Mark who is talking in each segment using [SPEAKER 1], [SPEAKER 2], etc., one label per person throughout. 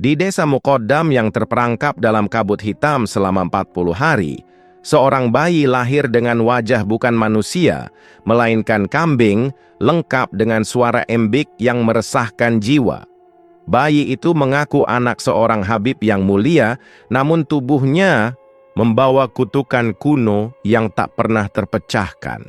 [SPEAKER 1] Di desa Muqaddam yang terperangkap dalam kabut hitam selama 40 hari, seorang bayi lahir dengan wajah bukan manusia, melainkan kambing, lengkap dengan suara embik yang meresahkan jiwa. Bayi itu mengaku anak seorang Habib yang mulia, namun tubuhnya membawa kutukan kuno yang tak pernah terpecahkan.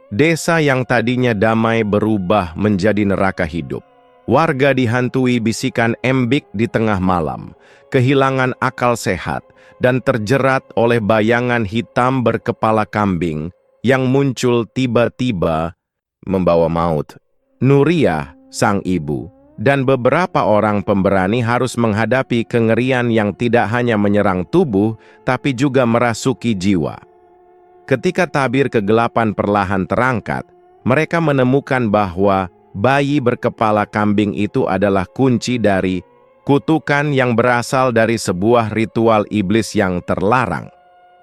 [SPEAKER 1] Desa yang tadinya damai berubah menjadi neraka hidup. Warga dihantui bisikan embik di tengah malam, kehilangan akal sehat, dan terjerat oleh bayangan hitam berkepala kambing yang muncul tiba-tiba membawa maut. Nuriyah, sang ibu, dan beberapa orang pemberani harus menghadapi kengerian yang tidak hanya menyerang tubuh, tapi juga merasuki jiwa. Ketika tabir kegelapan perlahan terangkat, mereka menemukan bahwa bayi berkepala kambing itu adalah kunci dari kutukan yang berasal dari sebuah ritual iblis yang terlarang.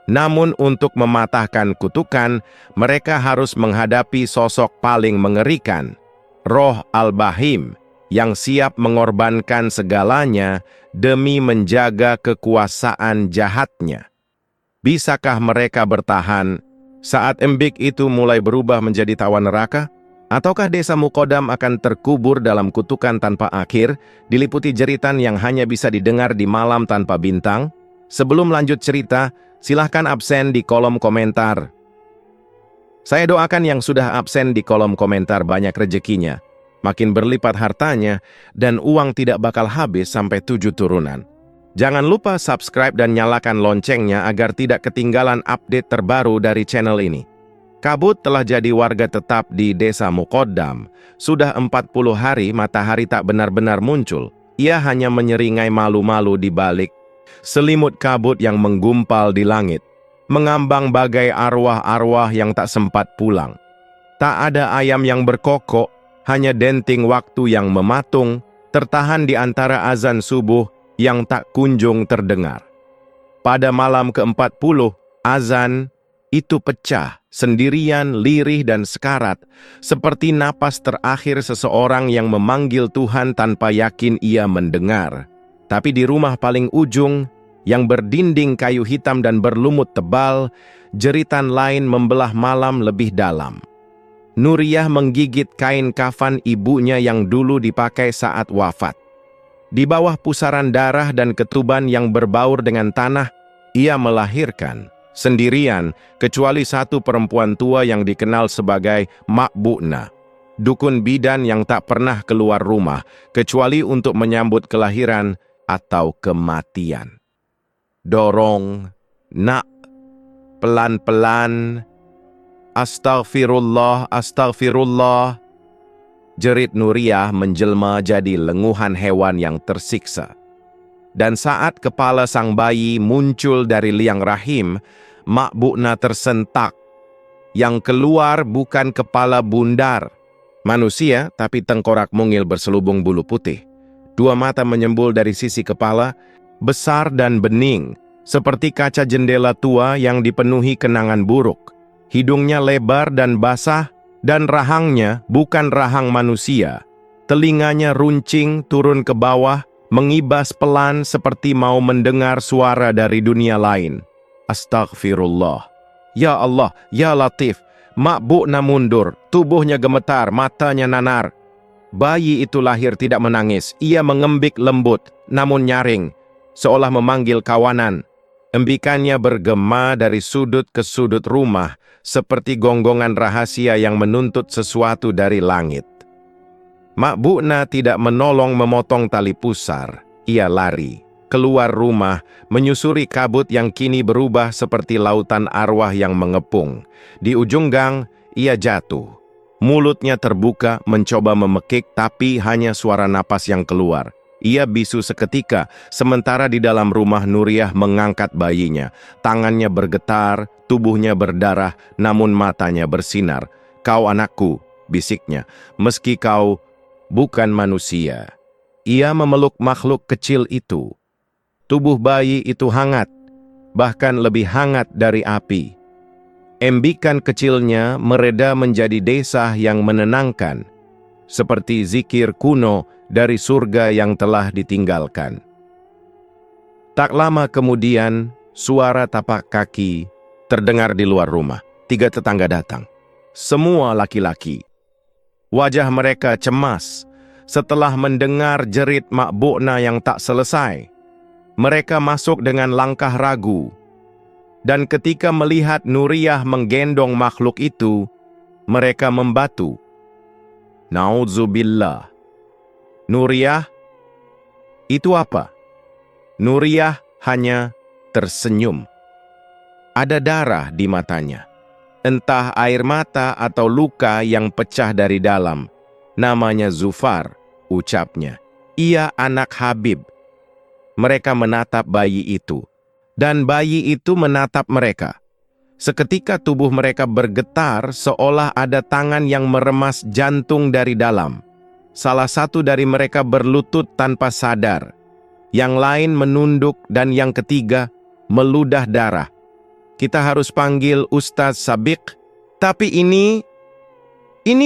[SPEAKER 1] Namun untuk mematahkan kutukan, mereka harus menghadapi sosok paling mengerikan, Roh Al-Bahim, yang siap mengorbankan segalanya demi menjaga kekuasaan jahatnya. Bisakah mereka bertahan saat embik itu mulai berubah menjadi tawa neraka? Ataukah desa Muqaddam akan terkubur dalam kutukan tanpa akhir, diliputi jeritan yang hanya bisa didengar di malam tanpa bintang? Sebelum lanjut cerita, silahkan absen di kolom komentar. Saya doakan yang sudah absen di kolom komentar banyak rezekinya, makin berlipat hartanya, dan uang tidak bakal habis sampai 7 turunan. Jangan lupa subscribe dan nyalakan loncengnya agar tidak ketinggalan update terbaru dari channel ini. Kabut telah jadi warga tetap di desa Muqaddam. Sudah 40 hari matahari tak benar-benar muncul. Ia hanya menyeringai malu-malu di balik selimut kabut yang menggumpal di langit, mengambang bagai arwah-arwah yang tak sempat pulang. Tak ada ayam yang berkokok, hanya denting waktu yang mematung, tertahan di antara azan subuh yang tak kunjung terdengar. Pada malam ke-40, azan itu pecah, sendirian, lirih dan sekarat, seperti napas terakhir seseorang yang memanggil Tuhan tanpa yakin ia mendengar. Tapi di rumah paling ujung, yang berdinding kayu hitam dan berlumut tebal, jeritan lain membelah malam lebih dalam. Nuriyah menggigit kain kafan ibunya yang dulu dipakai saat wafat. Di bawah pusaran darah dan ketuban yang berbaur dengan tanah, ia melahirkan, sendirian, kecuali satu perempuan tua yang dikenal sebagai Mak Bu'na, dukun bidan yang tak pernah keluar rumah, kecuali untuk menyambut kelahiran atau kematian. Dorong, nak, pelan-pelan, astagfirullah, astagfirullah. Jerit Nuriyah menjelma jadi lenguhan hewan yang tersiksa. Dan saat kepala sang bayi muncul dari liang rahim, Mak Bu'na tersentak. Yang keluar bukan kepala bundar manusia, tapi tengkorak mungil berselubung bulu putih. Dua mata menyembul dari sisi kepala, besar dan bening, seperti kaca jendela tua yang dipenuhi kenangan buruk. Hidungnya lebar dan basah, dan rahangnya bukan rahang manusia. Telinganya runcing turun ke bawah, mengibas pelan seperti mau mendengar suara dari dunia lain. Astagfirullah. Ya Allah, ya Latif. Mak Bu'na mundur, tubuhnya gemetar, matanya nanar. Bayi itu lahir tidak menangis. Ia mengembik lembut, namun nyaring, seolah memanggil kawanan. Embikannya bergema dari sudut ke sudut rumah, seperti gonggongan rahasia yang menuntut sesuatu dari langit. Mak Bu'na tidak menolong memotong tali pusar. Ia lari, keluar rumah, menyusuri kabut yang kini berubah seperti lautan arwah yang mengepung. Di ujung gang, ia jatuh. Mulutnya terbuka, mencoba memekik, tapi hanya suara napas yang keluar. Ia bisu seketika, sementara di dalam rumah Nuriyah mengangkat bayinya. Tangannya bergetar, tubuhnya berdarah, namun matanya bersinar. Kau anakku, bisiknya, meski kau bukan manusia. Ia memeluk makhluk kecil itu. Tubuh bayi itu hangat, bahkan lebih hangat dari api. Embikan kecilnya mereda menjadi desah yang menenangkan, seperti zikir kuno dari surga yang telah ditinggalkan. Tak lama kemudian, suara tapak kaki terdengar di luar rumah. 3 tetangga datang. Semua laki-laki. Wajah mereka cemas setelah mendengar jerit Mak Bokna yang tak selesai. Mereka masuk dengan langkah ragu. Dan ketika melihat Nuriyah menggendong makhluk itu, mereka membatu. Nauzubillah. Nuriyah, itu apa? Nuriyah hanya tersenyum. Ada darah di matanya. Entah air mata atau luka yang pecah dari dalam. Namanya Zufar, ucapnya. Ia anak Habib. Mereka menatap bayi itu. Dan bayi itu menatap mereka. Seketika tubuh mereka bergetar seolah ada tangan yang meremas jantung dari dalam. Salah satu dari mereka berlutut tanpa sadar. Yang lain menunduk dan yang ketiga meludah darah. Kita harus panggil Ustaz Sabiq. Tapi ini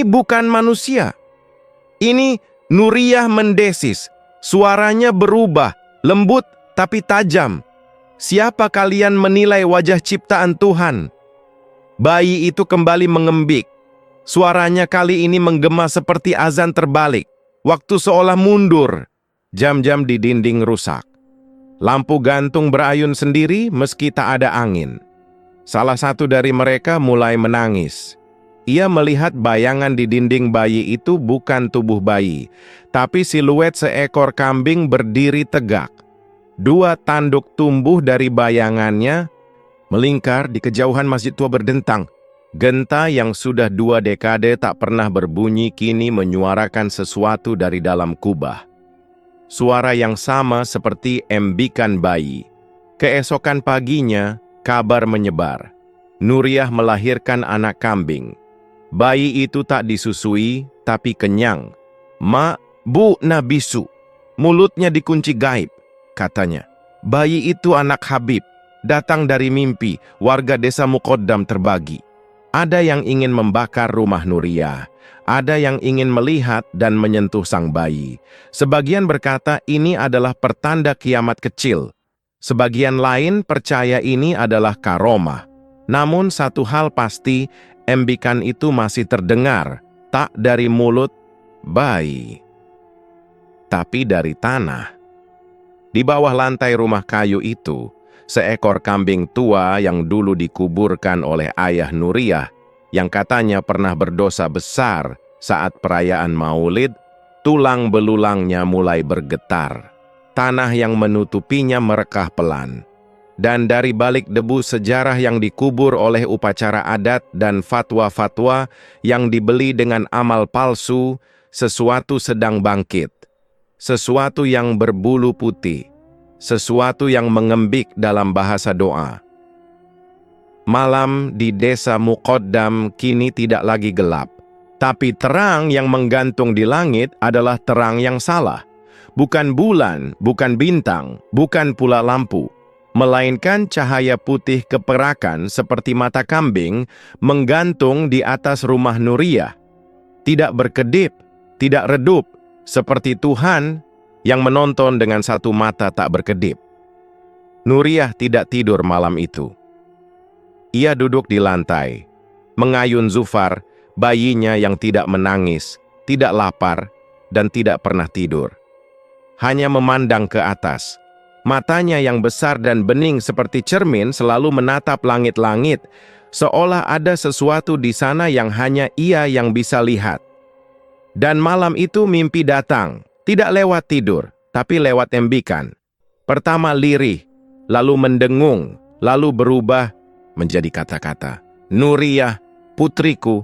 [SPEAKER 1] bukan manusia. Ini Nuriyah mendesis. Suaranya berubah, lembut tapi tajam. Siapa kalian menilai wajah ciptaan Tuhan? Bayi itu kembali mengembik. Suaranya kali ini menggema seperti azan terbalik. Waktu seolah mundur. Jam-jam di dinding rusak. Lampu gantung berayun sendiri meski tak ada angin. Salah satu dari mereka mulai menangis. Ia melihat bayangan di dinding bayi itu bukan tubuh bayi, tapi siluet seekor kambing berdiri tegak. 2 tanduk tumbuh dari bayangannya melingkar di kejauhan masjid tua berdentang. Genta yang sudah 2 dekade tak pernah berbunyi kini menyuarakan sesuatu dari dalam kubah. Suara yang sama seperti embikan bayi. Keesokan paginya, kabar menyebar. Nuriyah melahirkan anak kambing. Bayi itu tak disusui, tapi kenyang. Mak, Bu, Nabisu. Mulutnya dikunci gaib, katanya. Bayi itu anak Habib. Datang dari mimpi, warga desa Muqaddam terbagi. Ada yang ingin membakar rumah Nuriyah. Ada yang ingin melihat dan menyentuh sang bayi. Sebagian berkata ini adalah pertanda kiamat kecil. Sebagian lain percaya ini adalah karomah. Namun satu hal pasti, embikan itu masih terdengar. Tak dari mulut bayi, tapi dari tanah. Di bawah lantai rumah kayu itu, seekor kambing tua yang dulu dikuburkan oleh ayah Nuriyah, yang katanya pernah berdosa besar saat perayaan Maulid, tulang belulangnya mulai bergetar. Tanah yang menutupinya merekah pelan. Dan dari balik debu sejarah yang dikubur oleh upacara adat dan fatwa-fatwa yang dibeli dengan amal palsu, sesuatu sedang bangkit. Sesuatu yang berbulu putih. Sesuatu yang mengembik dalam bahasa doa. Malam di desa Muqaddam kini tidak lagi gelap. Tapi terang yang menggantung di langit adalah terang yang salah. Bukan bulan, bukan bintang, bukan pula lampu. Melainkan cahaya putih keperakan seperti mata kambing menggantung di atas rumah Nuriyah. Tidak berkedip, tidak redup, seperti Tuhan yang menonton dengan satu mata tak berkedip. Nuriyah tidak tidur malam itu. Ia duduk di lantai, mengayun Zufar, bayinya yang tidak menangis, tidak lapar, dan tidak pernah tidur. Hanya memandang ke atas. Matanya yang besar dan bening seperti cermin selalu menatap langit-langit, seolah ada sesuatu di sana yang hanya ia yang bisa lihat. Dan malam itu mimpi datang, tidak lewat tidur, tapi lewat embikan. Pertama lirih, lalu mendengung, lalu berubah menjadi kata-kata. Nuriyah, putriku.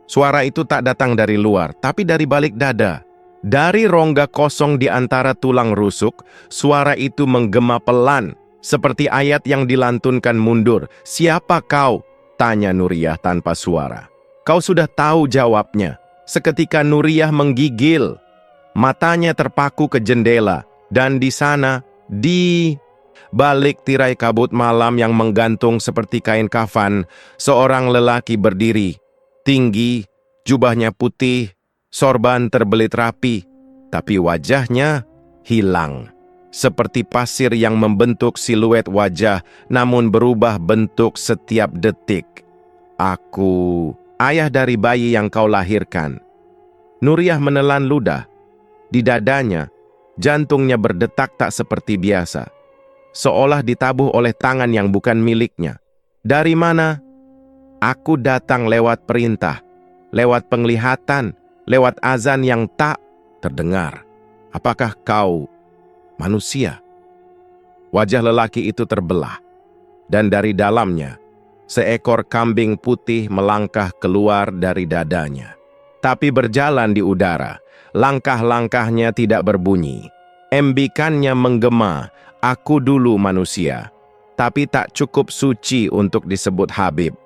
[SPEAKER 1] Suara itu tak datang dari luar, tapi dari balik dada. Dari rongga kosong di antara tulang rusuk, suara itu menggema pelan, seperti ayat yang dilantunkan mundur. Siapa kau? Tanya Nuriyah tanpa suara. Kau sudah tahu jawabnya. Seketika Nuriyah menggigil. Matanya terpaku ke jendela, dan di sana, di balik tirai kabut malam yang menggantung seperti kain kafan, seorang lelaki berdiri. Tinggi, jubahnya putih, sorban terbelit rapi, tapi wajahnya hilang. seperti pasir yang membentuk siluet wajah, namun berubah bentuk setiap detik. Aku, ayah dari bayi yang kau lahirkan. Nuriyah menelan ludah. Di dadanya, jantungnya berdetak tak seperti biasa, seolah ditabuh oleh tangan yang bukan miliknya. Dari mana? Aku datang lewat perintah, lewat penglihatan, lewat azan yang tak terdengar. Apakah kau manusia? Wajah lelaki itu terbelah, dan dari dalamnya, seekor kambing putih melangkah keluar dari dadanya. Tapi berjalan di udara, langkah-langkahnya tidak berbunyi. Embikannya menggema, aku dulu manusia, tapi tak cukup suci untuk disebut Habib.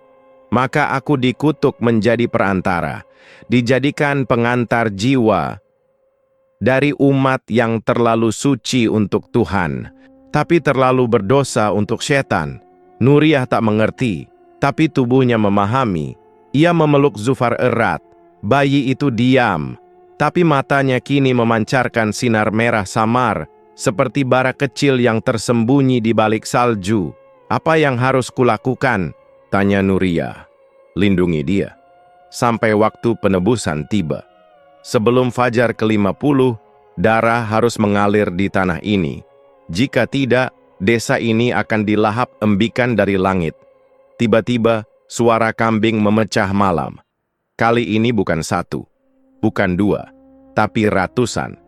[SPEAKER 1] Maka aku dikutuk menjadi perantara, dijadikan pengantar jiwa dari umat yang terlalu suci untuk Tuhan, tapi terlalu berdosa untuk setan. Nuriyah tak mengerti, tapi tubuhnya memahami. Ia memeluk Zufar erat. Bayi itu diam, tapi matanya kini memancarkan sinar merah samar, seperti bara kecil yang tersembunyi di balik salju. Apa yang harus kulakukan? Tanya Nuriyah. Lindungi dia, sampai waktu penebusan tiba. Sebelum fajar ke-50, darah harus mengalir di tanah ini. Jika tidak, desa ini akan dilahap embikan dari langit. Tiba-tiba, suara kambing memecah malam. Kali ini bukan satu, bukan dua, tapi ratusan.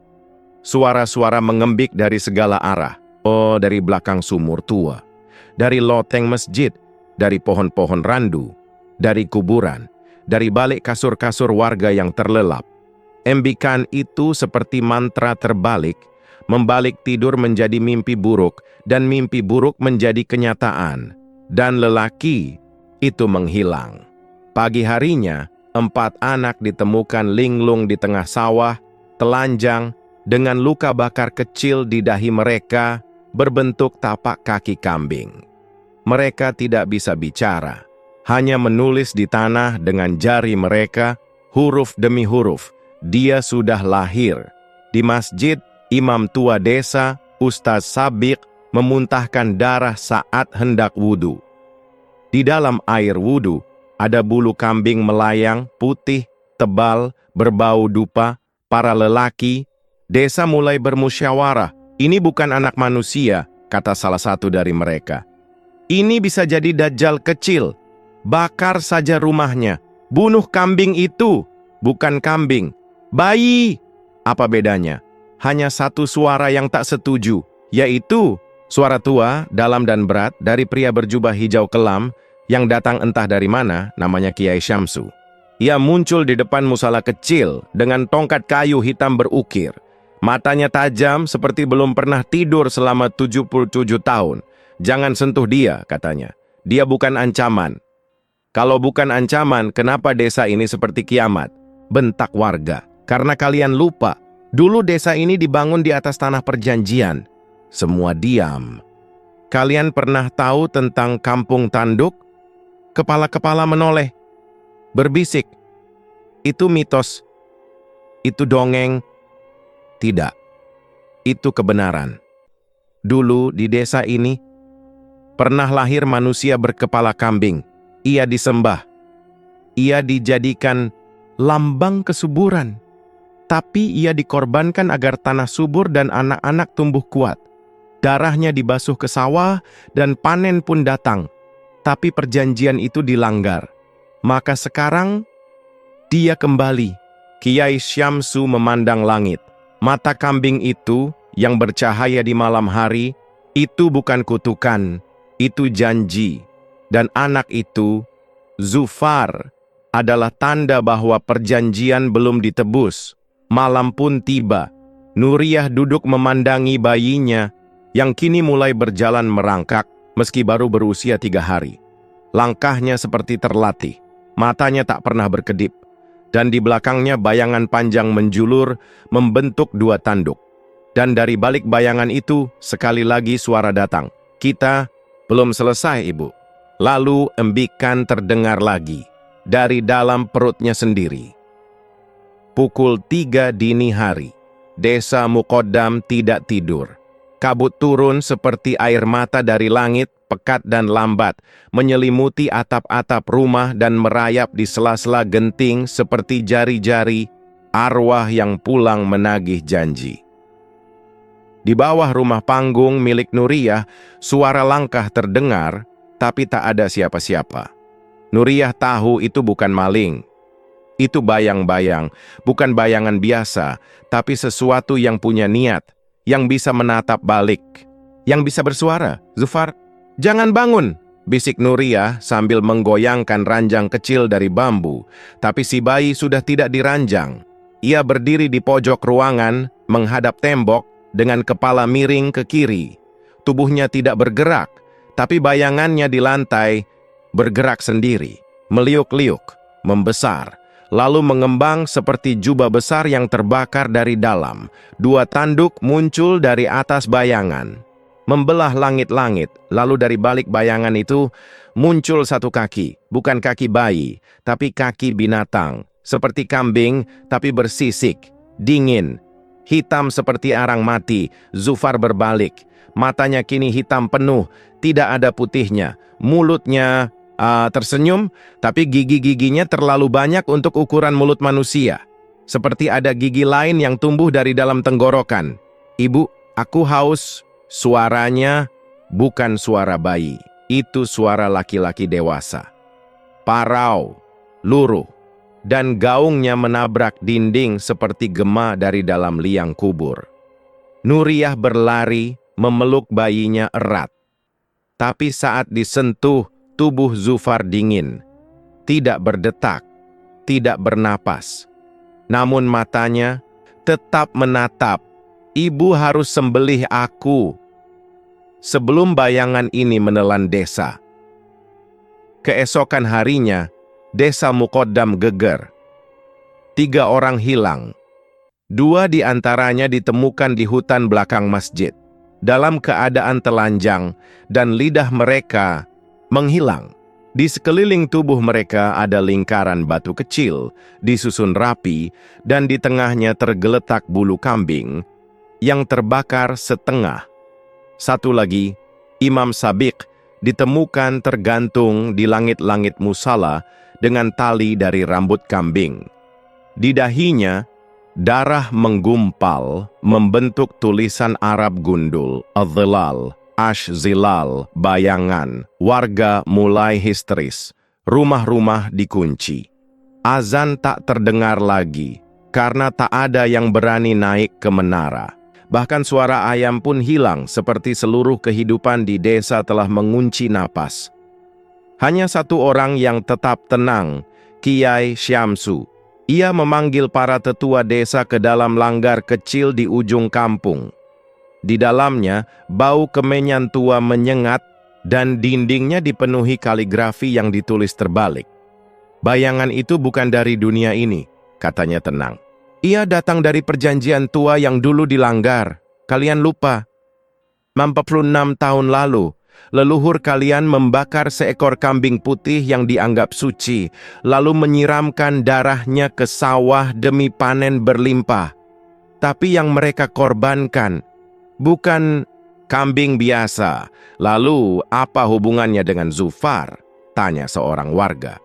[SPEAKER 1] Suara-suara mengembik dari segala arah. Oh, dari belakang sumur tua, dari loteng masjid, dari pohon-pohon randu, dari kuburan, dari balik kasur-kasur warga yang terlelap. Embikan itu seperti mantra terbalik, membalik tidur menjadi mimpi buruk, dan mimpi buruk menjadi kenyataan. Dan lelaki itu menghilang. Pagi harinya, 4 anak ditemukan linglung di tengah sawah, telanjang, dengan luka bakar kecil di dahi mereka, berbentuk tapak kaki kambing. Mereka tidak bisa bicara, hanya menulis di tanah dengan jari mereka, huruf demi huruf. Dia sudah lahir. Di masjid, imam tua desa, Ustaz Sabiq, memuntahkan darah saat hendak wudhu. Di dalam air wudhu, ada bulu kambing melayang, putih, tebal, berbau dupa. Para lelaki, desa mulai bermusyawarah. Ini bukan anak manusia, kata salah satu dari mereka. Ini bisa jadi dajjal kecil. Bakar saja rumahnya. Bunuh kambing itu. Bukan kambing. Bayi. Apa bedanya? Hanya satu suara yang tak setuju, yaitu suara tua, dalam dan berat dari pria berjubah hijau kelam yang datang entah dari mana, namanya Kiai Syamsu. Ia muncul di depan musala kecil dengan tongkat kayu hitam berukir. Matanya tajam seperti belum pernah tidur selama 77 tahun. Jangan sentuh dia, katanya. Dia bukan ancaman. Kalau bukan ancaman, kenapa desa ini seperti kiamat? Bentak warga. Karena kalian lupa, dulu desa ini dibangun di atas tanah perjanjian. Semua diam. Kalian pernah tahu tentang kampung tanduk? Kepala-kepala menoleh, berbisik. Itu mitos. Itu dongeng. Tidak. Itu kebenaran. Dulu di desa ini, pernah lahir manusia berkepala kambing. Ia disembah. Ia dijadikan lambang kesuburan. Tapi ia dikorbankan agar tanah subur dan anak-anak tumbuh kuat. Darahnya dibasuh ke sawah dan panen pun datang. Tapi perjanjian itu dilanggar. Maka sekarang, dia kembali. Kiai Syamsu memandang langit. Mata kambing itu, yang bercahaya di malam hari, itu bukan kutukan, itu janji. Dan anak itu, Zufar, adalah tanda bahwa perjanjian belum ditebus. Malam pun tiba. Nuriyah duduk memandangi bayinya, yang kini mulai berjalan merangkak, meski baru berusia 3 hari. Langkahnya seperti terlatih, matanya tak pernah berkedip, dan di belakangnya bayangan panjang menjulur membentuk 2 tanduk. Dan dari balik bayangan itu, sekali lagi suara datang. Kita belum selesai, Ibu. Lalu embikan terdengar lagi, dari dalam perutnya sendiri. Pukul 3 dini hari, desa Muqaddam tidak tidur. Kabut turun seperti air mata dari langit, pekat dan lambat, menyelimuti atap-atap rumah dan merayap di sela-sela genting seperti jari-jari arwah yang pulang menagih janji. Di bawah rumah panggung milik Nuriyah, suara langkah terdengar, tapi tak ada siapa-siapa. Nuriyah tahu itu bukan maling. Itu bayang-bayang, bukan bayangan biasa, tapi sesuatu yang punya niat, yang bisa menatap balik, yang bisa bersuara. "Zufar, jangan bangun!" bisik Nuriyah sambil menggoyangkan ranjang kecil dari bambu. Tapi si bayi sudah tidak diranjang. Ia berdiri di pojok ruangan, menghadap tembok, dengan kepala miring ke kiri. Tubuhnya tidak bergerak, tapi bayangannya di lantai bergerak sendiri, meliuk-liuk, membesar, lalu mengembang seperti jubah besar yang terbakar dari dalam. Dua tanduk muncul dari atas bayangan, membelah langit-langit. Lalu dari balik bayangan itu muncul satu kaki, bukan kaki bayi, tapi kaki binatang, seperti kambing, tapi bersisik, dingin, hitam seperti arang mati. Zufar berbalik. Matanya kini hitam penuh, tidak ada putihnya. Mulutnya tersenyum, tapi gigi-giginya terlalu banyak untuk ukuran mulut manusia. Seperti ada gigi lain yang tumbuh dari dalam tenggorokan. "Ibu, aku haus." Suaranya bukan suara bayi. Itu suara laki-laki dewasa. Parau, luruh, dan gaungnya menabrak dinding seperti gema dari dalam liang kubur. Nuriyah berlari, memeluk bayinya erat. Tapi saat disentuh, tubuh Zufar dingin, tidak berdetak, tidak bernapas. Namun matanya tetap menatap. "Ibu harus sembelih aku." Sebelum bayangan ini menelan desa. Keesokan harinya, desa Muqaddam geger. 3 orang hilang. 2 di antaranya ditemukan di hutan belakang masjid, dalam keadaan telanjang, dan lidah mereka menghilang. Di sekeliling tubuh mereka ada lingkaran batu kecil, disusun rapi, dan di tengahnya tergeletak bulu kambing yang terbakar setengah. Satu lagi, Imam Sabiq, ditemukan tergantung di langit-langit musala dengan tali dari rambut kambing. Di dahinya, darah menggumpal membentuk tulisan Arab gundul, "Adh-Dhilal", "Ash-Zilal", bayangan. Warga mulai histeris. Rumah-rumah dikunci. Azan tak terdengar lagi, karena tak ada yang berani naik ke menara. Bahkan suara ayam pun hilang, seperti seluruh kehidupan di desa telah mengunci napas. Hanya satu orang yang tetap tenang, Kiai Syamsu. Ia memanggil para tetua desa ke dalam langgar kecil di ujung kampung. Di dalamnya, bau kemenyan tua menyengat dan dindingnya dipenuhi kaligrafi yang ditulis terbalik. "Bayangan itu bukan dari dunia ini," katanya tenang. "Ia datang dari perjanjian tua yang dulu dilanggar. Kalian lupa. 46 tahun lalu, leluhur kalian membakar seekor kambing putih yang dianggap suci, lalu menyiramkan darahnya ke sawah demi panen berlimpah. Tapi yang mereka korbankan bukan kambing biasa. Lalu, apa hubungannya dengan Zufar?" tanya seorang warga.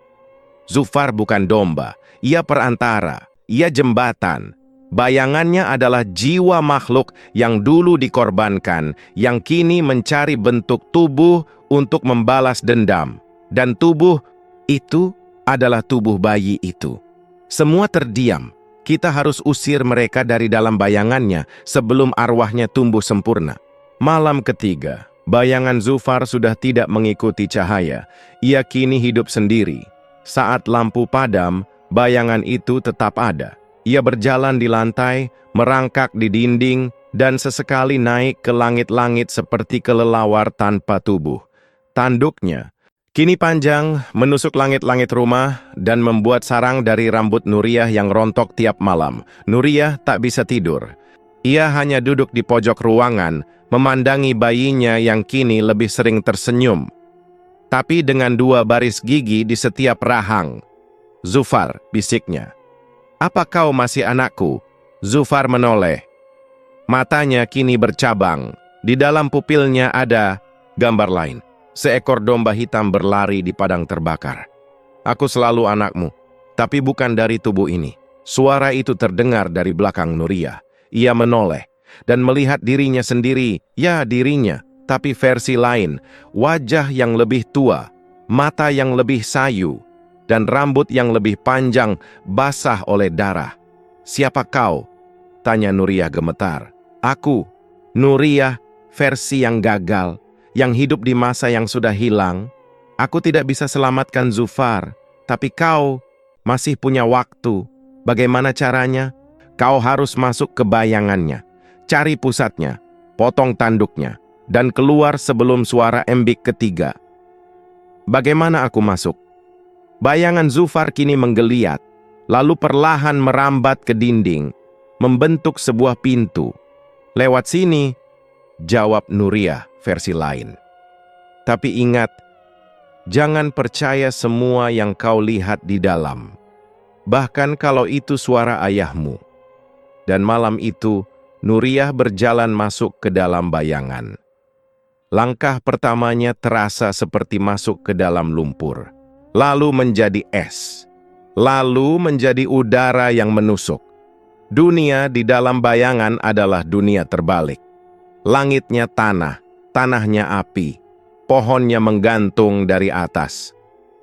[SPEAKER 1] "Zufar bukan domba, ia perantara, ia jembatan. Bayangannya adalah jiwa makhluk yang dulu dikorbankan, yang kini mencari bentuk tubuh untuk membalas dendam. Dan tubuh itu adalah tubuh bayi itu." Semua terdiam. Kita harus usir mereka dari dalam bayangannya sebelum arwahnya tumbuh sempurna. Malam ketiga, bayangan Zufar sudah tidak mengikuti cahaya. Ia kini hidup sendiri. Saat lampu padam, bayangan itu tetap ada. Ia berjalan di lantai, merangkak di dinding, dan sesekali naik ke langit-langit seperti kelelawar tanpa tubuh. Tanduknya kini panjang, menusuk langit-langit rumah, dan membuat sarang dari rambut Nuriyah yang rontok tiap malam. Nuriyah tak bisa tidur. Ia hanya duduk di pojok ruangan, memandangi bayinya yang kini lebih sering tersenyum, tapi dengan 2 baris gigi di setiap rahang. "Zufar," bisiknya. "Apa kau masih anakku?" Zufar menoleh. Matanya kini bercabang, Di dalam pupilnya ada gambar lain. Seekor domba hitam berlari di padang terbakar. Aku selalu anakmu, tapi bukan dari tubuh ini. Suara itu terdengar dari belakang Nuriyah. Ia menoleh dan melihat dirinya sendiri, ya dirinya, tapi versi lain, wajah yang lebih tua, mata yang lebih sayu, dan rambut yang lebih panjang basah oleh darah. "Siapa kau?" tanya Nuriyah gemetar. "Aku, Nuriyah, versi yang gagal, yang hidup di masa yang sudah hilang. Aku tidak bisa selamatkan Zufar, tapi kau masih punya waktu. Bagaimana caranya? Kau harus masuk ke bayangannya, cari pusatnya, potong tanduknya, dan keluar sebelum suara embik ketiga." "Bagaimana aku masuk?" Bayangan Zufar kini menggeliat, lalu perlahan merambat ke dinding, membentuk sebuah pintu. "Lewat sini," jawab Nuriyah versi lain. "Tapi ingat, jangan percaya semua yang kau lihat di dalam. Bahkan kalau itu suara ayahmu." Dan malam itu, Nuriyah berjalan masuk ke dalam bayangan. Langkah pertamanya terasa seperti masuk ke dalam lumpur, lalu menjadi es, lalu menjadi udara yang menusuk. Dunia di dalam bayangan adalah dunia terbalik. Langitnya tanah, tanahnya api, pohonnya menggantung dari atas.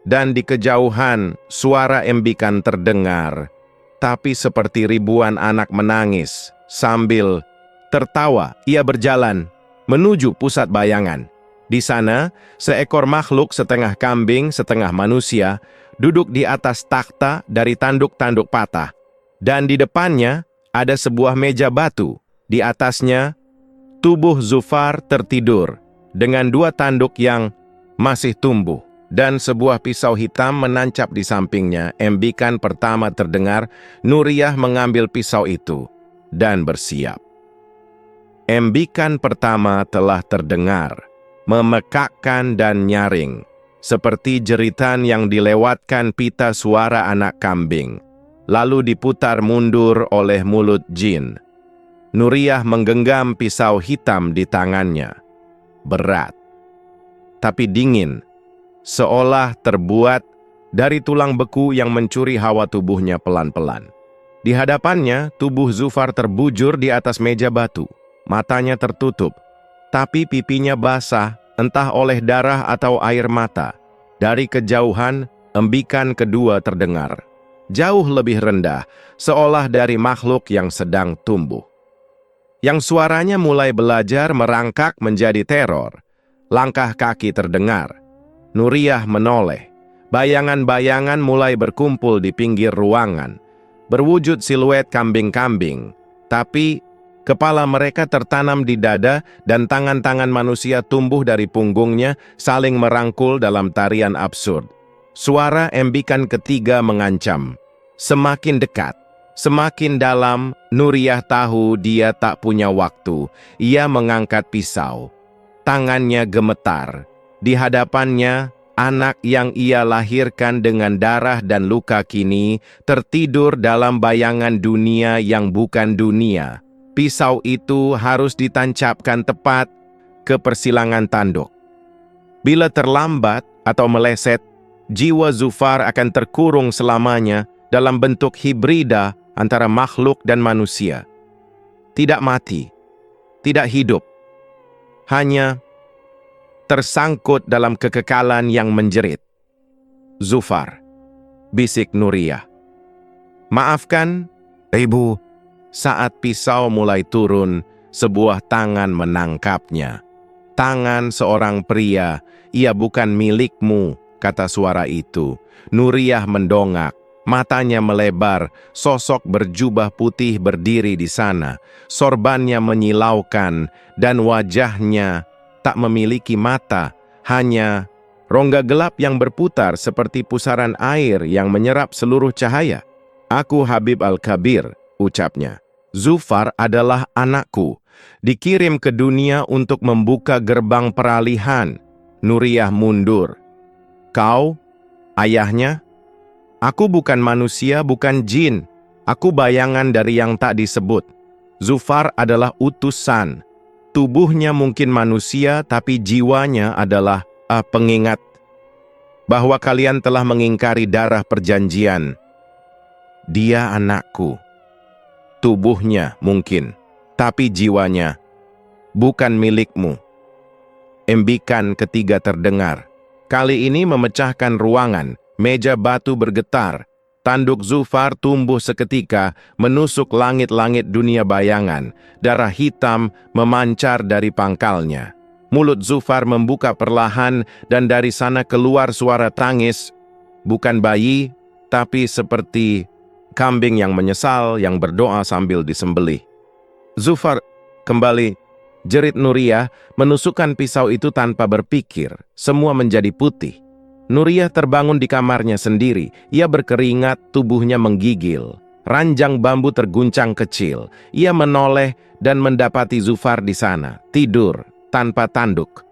[SPEAKER 1] Dan di kejauhan suara embikan terdengar, tapi seperti ribuan anak menangis sambil tertawa. Ia berjalan menuju pusat bayangan. Di sana, seekor makhluk setengah kambing, setengah manusia, duduk di atas takhta dari tanduk-tanduk patah. Dan di depannya ada sebuah meja batu. Di atasnya, tubuh Zufar tertidur dengan dua tanduk yang masih tumbuh. Dan sebuah pisau hitam menancap di sampingnya. Embikan pertama terdengar. Nuriyah mengambil pisau itu dan bersiap. Embikan pertama telah terdengar, memekakkan dan nyaring, seperti jeritan yang dilewatkan pita suara anak kambing, lalu diputar mundur oleh mulut jin. Nuriyah menggenggam pisau hitam di tangannya. Berat, tapi dingin, seolah terbuat dari tulang beku yang mencuri hawa tubuhnya pelan-pelan. Di hadapannya, tubuh Zufar terbujur di atas meja batu. Matanya tertutup, tapi pipinya basah, entah oleh darah atau air mata. Dari kejauhan, embikan kedua terdengar. Jauh lebih rendah, seolah dari makhluk yang sedang tumbuh. Yang suaranya mulai belajar merangkak menjadi teror. Langkah kaki terdengar. Nuriyah menoleh. Bayangan-bayangan mulai berkumpul di pinggir ruangan, berwujud siluet kambing-kambing, tapi kepala mereka tertanam di dada dan tangan-tangan manusia tumbuh dari punggungnya, saling merangkul dalam tarian absurd. Suara embikan ketiga mengancam. Semakin dekat, semakin dalam. Nuriyah tahu dia tak punya waktu. Ia mengangkat pisau. Tangannya gemetar. Di hadapannya, anak yang ia lahirkan dengan darah dan luka kini tertidur dalam bayangan dunia yang bukan dunia. Pisau itu harus ditancapkan tepat ke persilangan tanduk. Bila terlambat atau meleset, jiwa Zufar akan terkurung selamanya dalam bentuk hibrida antara makhluk dan manusia. Tidak mati, tidak hidup, hanya tersangkut dalam kekekalan yang menjerit. "Zufar," bisik Nuriyah. "Maafkan, Ibu." Saat pisau mulai turun, sebuah tangan menangkapnya. Tangan seorang pria. "Ia bukan milikmu," kata suara itu. Nuriyah mendongak. Matanya melebar, sosok berjubah putih berdiri di sana. Sorbannya menyilaukan, dan wajahnya tak memiliki mata, hanya rongga gelap yang berputar seperti pusaran air yang menyerap seluruh cahaya. "Aku Habib Al-Kabir," ucapnya. "Zufar adalah anakku, dikirim ke dunia untuk membuka gerbang peralihan." Nuriyah mundur. "Kau, ayahnya?" "Aku bukan manusia, bukan jin. Aku bayangan dari yang tak disebut. Zufar adalah utusan." Tubuhnya mungkin manusia, tapi jiwanya adalah pengingat bahwa kalian telah mengingkari darah perjanjian. Dia anakku. Tubuhnya mungkin, tapi jiwanya bukan milikmu. Embikan ketiga terdengar. Kali ini memecahkan ruangan, meja batu bergetar. Tanduk Zufar tumbuh seketika, menusuk langit-langit dunia bayangan. Darah hitam memancar dari pangkalnya. Mulut Zufar membuka perlahan, dan dari sana keluar suara tangis. Bukan bayi, tapi seperti kambing yang menyesal, yang berdoa sambil disembelih. Zufar, kembali, jerit Nuriyah, menusukkan pisau itu tanpa berpikir. Semua menjadi putih. Nuriyah terbangun di kamarnya sendiri. Ia berkeringat, tubuhnya menggigil. Ranjang bambu terguncang kecil. Ia menoleh dan mendapati Zufar di sana, tidur, tanpa tanduk.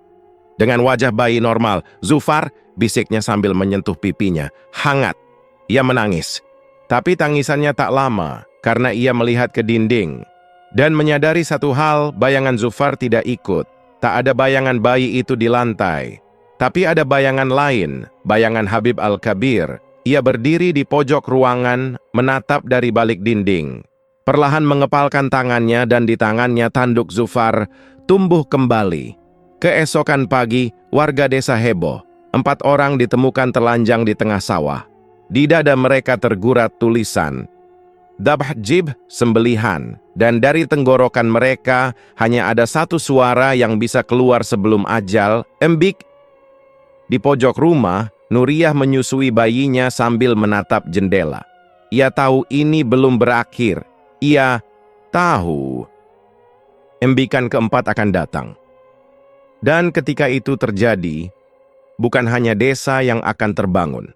[SPEAKER 1] Dengan wajah bayi normal, "Zufar," bisiknya sambil menyentuh pipinya. "Hangat." Ia menangis. Tapi tangisannya tak lama, karena ia melihat ke dinding. Dan menyadari satu hal, bayangan Zufar tidak ikut. Tak ada bayangan bayi itu di lantai. Tapi ada bayangan lain, bayangan Habib Al-Kabir. Ia berdiri di pojok ruangan, menatap dari balik dinding. Perlahan mengepalkan tangannya dan di tangannya tanduk Zufar tumbuh kembali. Keesokan pagi, warga desa heboh. 4 orang ditemukan telanjang di tengah sawah. Di dada mereka tergurat tulisan, "Dabh Jib, sembelihan." Dan dari tenggorokan mereka hanya ada satu suara yang bisa keluar sebelum ajal, "Embik." Di pojok rumah, Nuriyah menyusui bayinya sambil menatap jendela. Ia tahu ini belum berakhir. Ia tahu embikan keempat akan datang. Dan ketika itu terjadi, bukan hanya desa yang akan terbangun.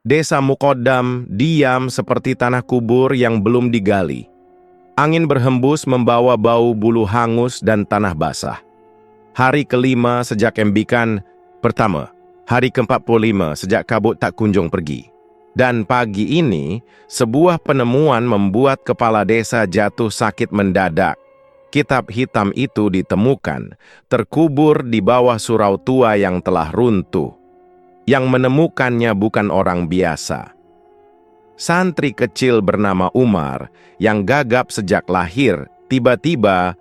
[SPEAKER 1] Desa Muqaddam diam seperti tanah kubur yang belum digali. Angin berhembus membawa bau bulu hangus dan tanah basah. Hari kelima sejak embikan pertama, hari ke-45 sejak kabut tak kunjung pergi. Dan pagi ini, sebuah penemuan membuat kepala desa jatuh sakit mendadak. Kitab hitam itu ditemukan, terkubur di bawah surau tua yang telah runtuh. Yang menemukannya bukan orang biasa. Santri kecil bernama Umar, yang gagap sejak lahir, tiba-tiba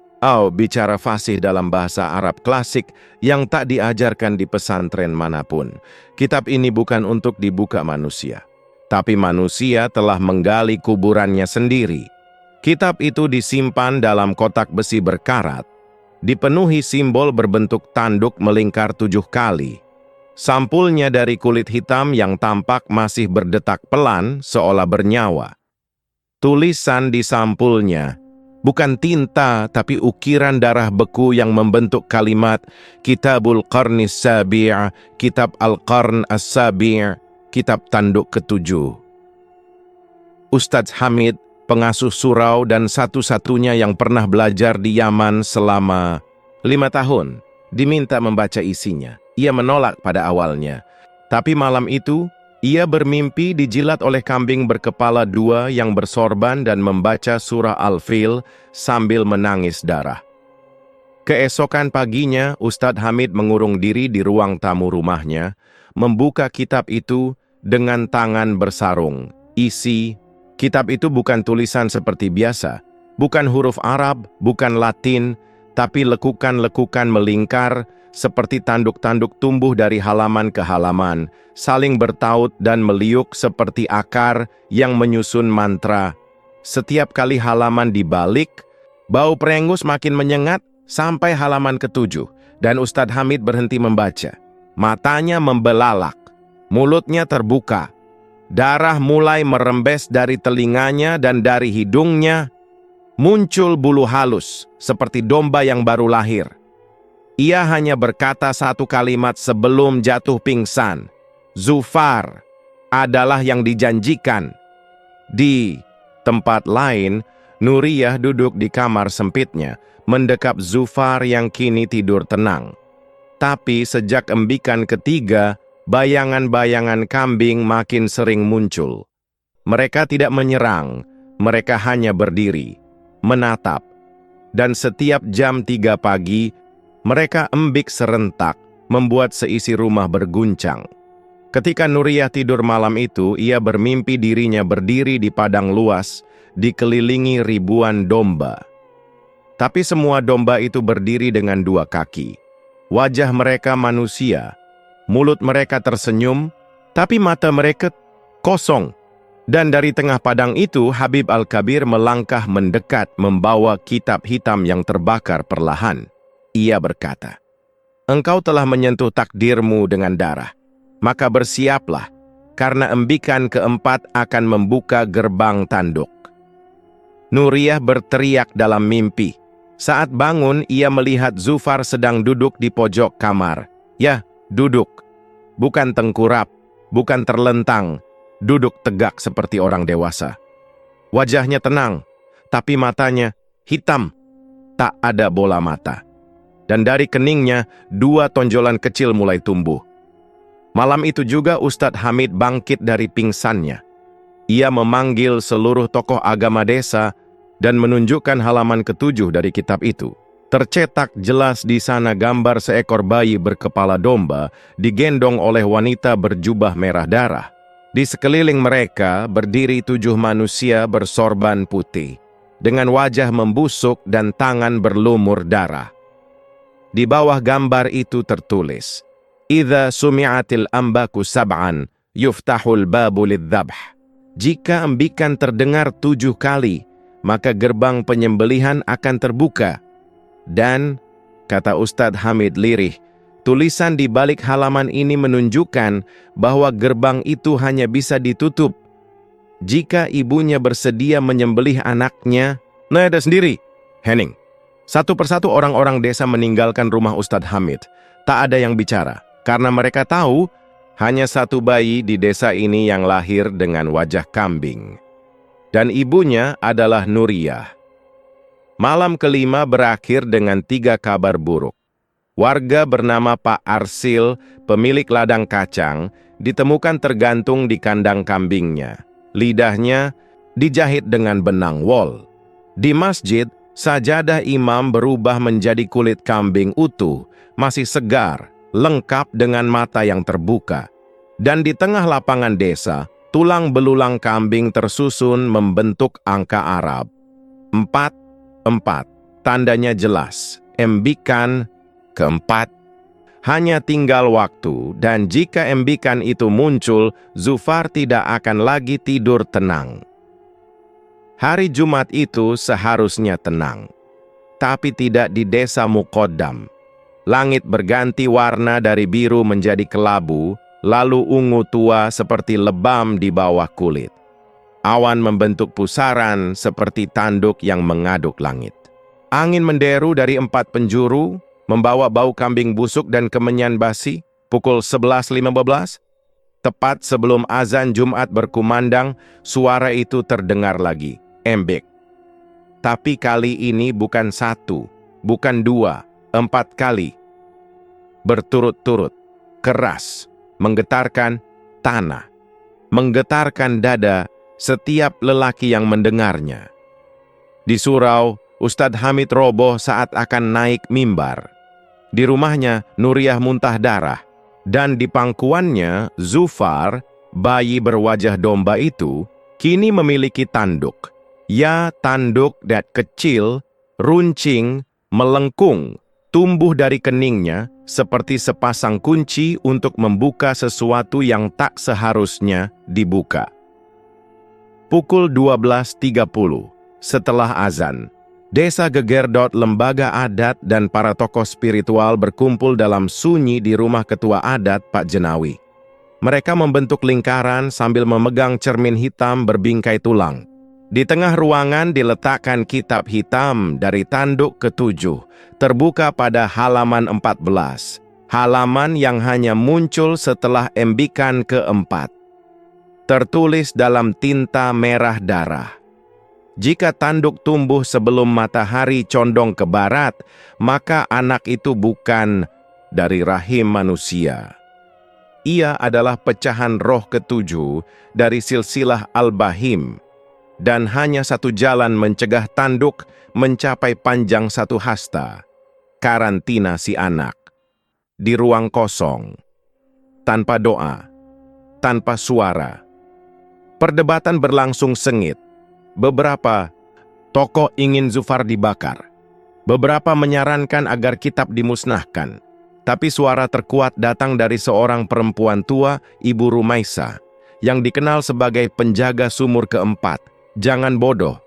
[SPEAKER 1] bicara fasih dalam bahasa Arab klasik yang tak diajarkan di pesantren manapun. Kitab ini bukan untuk dibuka manusia, tapi manusia telah menggali kuburannya sendiri. Kitab itu disimpan dalam kotak besi berkarat, dipenuhi simbol berbentuk tanduk melingkar 7 kali. Sampulnya dari kulit hitam yang tampak masih berdetak pelan seolah bernyawa. Tulisan di sampulnya bukan tinta, tapi ukiran darah beku yang membentuk kalimat Kitabul Qarnis Sabi', Kitab Al-Qarn As-Sabi', Kitab Tanduk ke-7. Ustadz Hamid, pengasuh surau dan satu-satunya yang pernah belajar di Yaman selama 5 tahun, diminta membaca isinya. Ia menolak pada awalnya. Tapi malam itu, ia bermimpi dijilat oleh kambing berkepala 2 yang bersorban dan membaca surah Al-Fil sambil menangis darah. Keesokan paginya, Ustadz Hamid mengurung diri di ruang tamu rumahnya, membuka kitab itu dengan tangan bersarung. Isi kitab itu bukan tulisan seperti biasa, bukan huruf Arab, bukan Latin, tapi lekukan-lekukan melingkar, seperti tanduk-tanduk tumbuh dari halaman ke halaman, saling bertaut dan meliuk seperti akar yang menyusun mantra. Setiap kali halaman dibalik, bau perengus makin menyengat sampai halaman ke-7, dan Ustadz Hamid berhenti membaca. Matanya membelalak, mulutnya terbuka, darah mulai merembes dari telinganya dan dari hidungnya, muncul bulu halus seperti domba yang baru lahir. Ia hanya berkata satu kalimat sebelum jatuh pingsan. Zufar adalah yang dijanjikan. Di tempat lain, Nuriyah duduk di kamar sempitnya, mendekap Zufar yang kini tidur tenang. Tapi sejak embikan ketiga, bayangan-bayangan kambing makin sering muncul. Mereka tidak menyerang, mereka hanya berdiri, menatap. Dan setiap jam 3 pagi, mereka embik serentak, membuat seisi rumah berguncang. Ketika Nuriyah tidur malam itu, ia bermimpi dirinya berdiri di padang luas, dikelilingi ribuan domba. Tapi semua domba itu berdiri dengan 2 kaki. Wajah mereka manusia, mulut mereka tersenyum, tapi mata mereka kosong. Dan dari tengah padang itu, Habib Al-Kabir melangkah mendekat membawa kitab hitam yang terbakar perlahan. Ia berkata, "Engkau telah menyentuh takdirmu dengan darah, maka bersiaplah, karena embikan keempat akan membuka gerbang tanduk." Nuriyah berteriak dalam mimpi. Saat bangun, ia melihat Zufar sedang duduk di pojok kamar. Ya, duduk. Bukan tengkurap, bukan terlentang, duduk tegak seperti orang dewasa. Wajahnya tenang, tapi matanya hitam, tak ada bola mata. Dan dari keningnya, 2 tonjolan kecil mulai tumbuh. Malam itu juga Ustadz Hamid bangkit dari pingsannya. Ia memanggil seluruh tokoh agama desa dan menunjukkan halaman ke-7 dari kitab itu. Tercetak jelas di sana gambar seekor bayi berkepala domba digendong oleh wanita berjubah merah darah. Di sekeliling mereka berdiri 7 manusia bersorban putih, dengan wajah membusuk dan tangan berlumur darah. Di bawah gambar itu tertulis, "Idza sumi'atil ambaku sab'an, yuftahul babu lidzabh." Jika embikan terdengar 7 kali, maka gerbang penyembelihan akan terbuka. Dan, kata Ustadz Hamid lirih, tulisan di balik halaman ini menunjukkan bahwa gerbang itu hanya bisa ditutup jika ibunya bersedia menyembelih anaknya. Nah, ada sendiri, Henning. Satu persatu orang-orang desa meninggalkan rumah Ustadz Hamid. Tak ada yang bicara, karena mereka tahu hanya 1 bayi di desa ini yang lahir dengan wajah kambing. Dan ibunya adalah Nuriyah. Malam kelima berakhir dengan 3 kabar buruk. Warga bernama Pak Arsil, pemilik ladang kacang, ditemukan tergantung di kandang kambingnya. Lidahnya dijahit dengan benang wol. Di masjid, sajadah imam berubah menjadi kulit kambing utuh, masih segar, lengkap dengan mata yang terbuka. Dan di tengah lapangan desa, tulang belulang kambing tersusun membentuk angka Arab. 4, 4. Tandanya jelas, embikan keempat. Hanya tinggal waktu, dan jika embikan itu muncul, Zufar tidak akan lagi tidur tenang. Hari Jumat itu seharusnya tenang, tapi tidak di desa Muqaddam. Langit berganti warna dari biru menjadi kelabu, lalu ungu tua seperti lebam di bawah kulit. Awan membentuk pusaran seperti tanduk yang mengaduk langit. Angin menderu dari 4 penjuru, membawa bau kambing busuk dan kemenyan basi. Pukul 11.15, tepat sebelum azan Jumat berkumandang, suara itu terdengar lagi. Embik. Tapi kali ini bukan 1, bukan 2, 4 kali. Berturut-turut, keras, menggetarkan tanah, menggetarkan dada setiap lelaki yang mendengarnya. Di surau, Ustadz Hamid roboh saat akan naik mimbar. Di rumahnya, Nuriyah muntah darah. Dan di pangkuannya, Zufar, bayi berwajah domba itu, kini memiliki tanduk. Ya, tanduk dat kecil, runcing, melengkung, tumbuh dari keningnya seperti sepasang kunci untuk membuka sesuatu yang tak seharusnya dibuka. Pukul 12.30, setelah azan, Desa Gegerdot, lembaga adat dan para tokoh spiritual berkumpul dalam sunyi di rumah ketua adat Pak Jenawi. Mereka membentuk lingkaran sambil memegang cermin hitam berbingkai tulang. Di tengah ruangan diletakkan kitab hitam dari tanduk ke-7, terbuka pada halaman 14, halaman yang hanya muncul setelah embikan ke-4. Tertulis dalam tinta merah darah. Jika tanduk tumbuh sebelum matahari condong ke barat, maka anak itu bukan dari rahim manusia. Ia adalah pecahan roh ke-7 dari silsilah Al-Bahim. dan hanya satu jalan mencegah tanduk mencapai panjang 1 hasta. Karantina si anak. Di ruang kosong. Tanpa doa. Tanpa suara. Perdebatan berlangsung sengit. Beberapa tokoh ingin Zufar dibakar. Beberapa menyarankan agar kitab dimusnahkan. Tapi suara terkuat datang dari seorang perempuan tua, Ibu Rumaisa, yang dikenal sebagai penjaga sumur keempat. "Jangan bodoh,"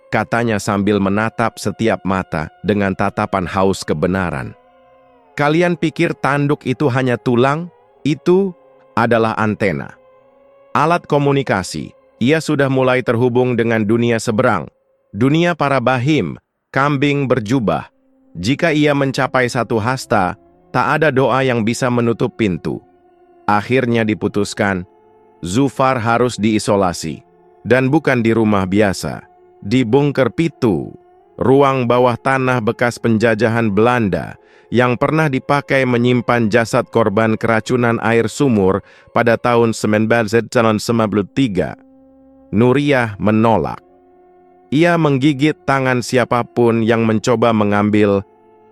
[SPEAKER 1] katanya sambil menatap setiap mata dengan tatapan haus kebenaran. "Kalian pikir tanduk itu hanya tulang? Itu adalah antena. Alat komunikasi. Ia sudah mulai terhubung dengan dunia seberang. Dunia para bahim, kambing berjubah. Jika ia mencapai 1 hasta, tak ada doa yang bisa menutup pintu." Akhirnya diputuskan, Zufar harus diisolasi. Dan bukan di rumah biasa. Di Bunker Pitu, ruang bawah tanah bekas penjajahan Belanda yang pernah dipakai menyimpan jasad korban keracunan air sumur pada tahun 1993. Nuriyah menolak. Ia menggigit tangan siapapun yang mencoba mengambil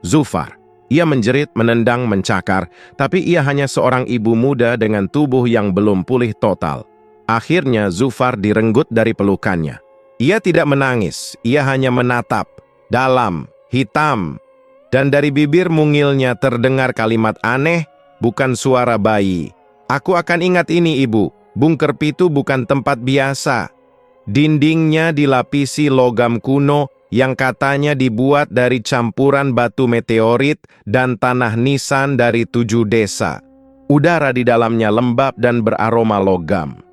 [SPEAKER 1] Zufar. Ia menjerit, menendang, mencakar, tapi ia hanya seorang ibu muda dengan tubuh yang belum pulih total. Akhirnya Zufar direnggut dari pelukannya. Ia tidak menangis, ia hanya menatap, dalam, hitam, dan dari bibir mungilnya terdengar kalimat aneh, bukan suara bayi. "Aku akan ingat ini, Ibu. Bunker Pitu bukan tempat biasa. Dindingnya dilapisi logam kuno yang katanya dibuat dari campuran batu meteorit dan tanah nisan dari 7 desa. Udara di dalamnya lembab dan beraroma logam.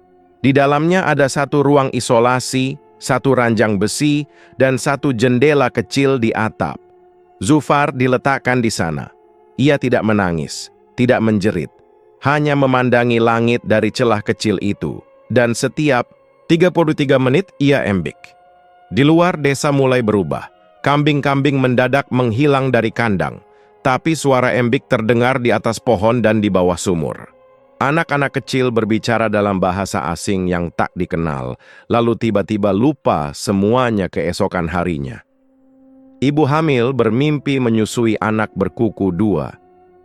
[SPEAKER 1] Di dalamnya ada satu ruang isolasi, satu ranjang besi, dan satu jendela kecil di atap. Zufar diletakkan di sana. Ia tidak menangis, tidak menjerit, hanya memandangi langit dari celah kecil itu. Dan setiap 33 menit ia embik. Di luar desa mulai berubah. Kambing-kambing mendadak menghilang dari kandang. Tapi suara embik terdengar di atas pohon dan di bawah sumur. Anak-anak kecil berbicara dalam bahasa asing yang tak dikenal, lalu tiba-tiba lupa semuanya keesokan harinya. Ibu hamil bermimpi menyusui anak berkuku 2,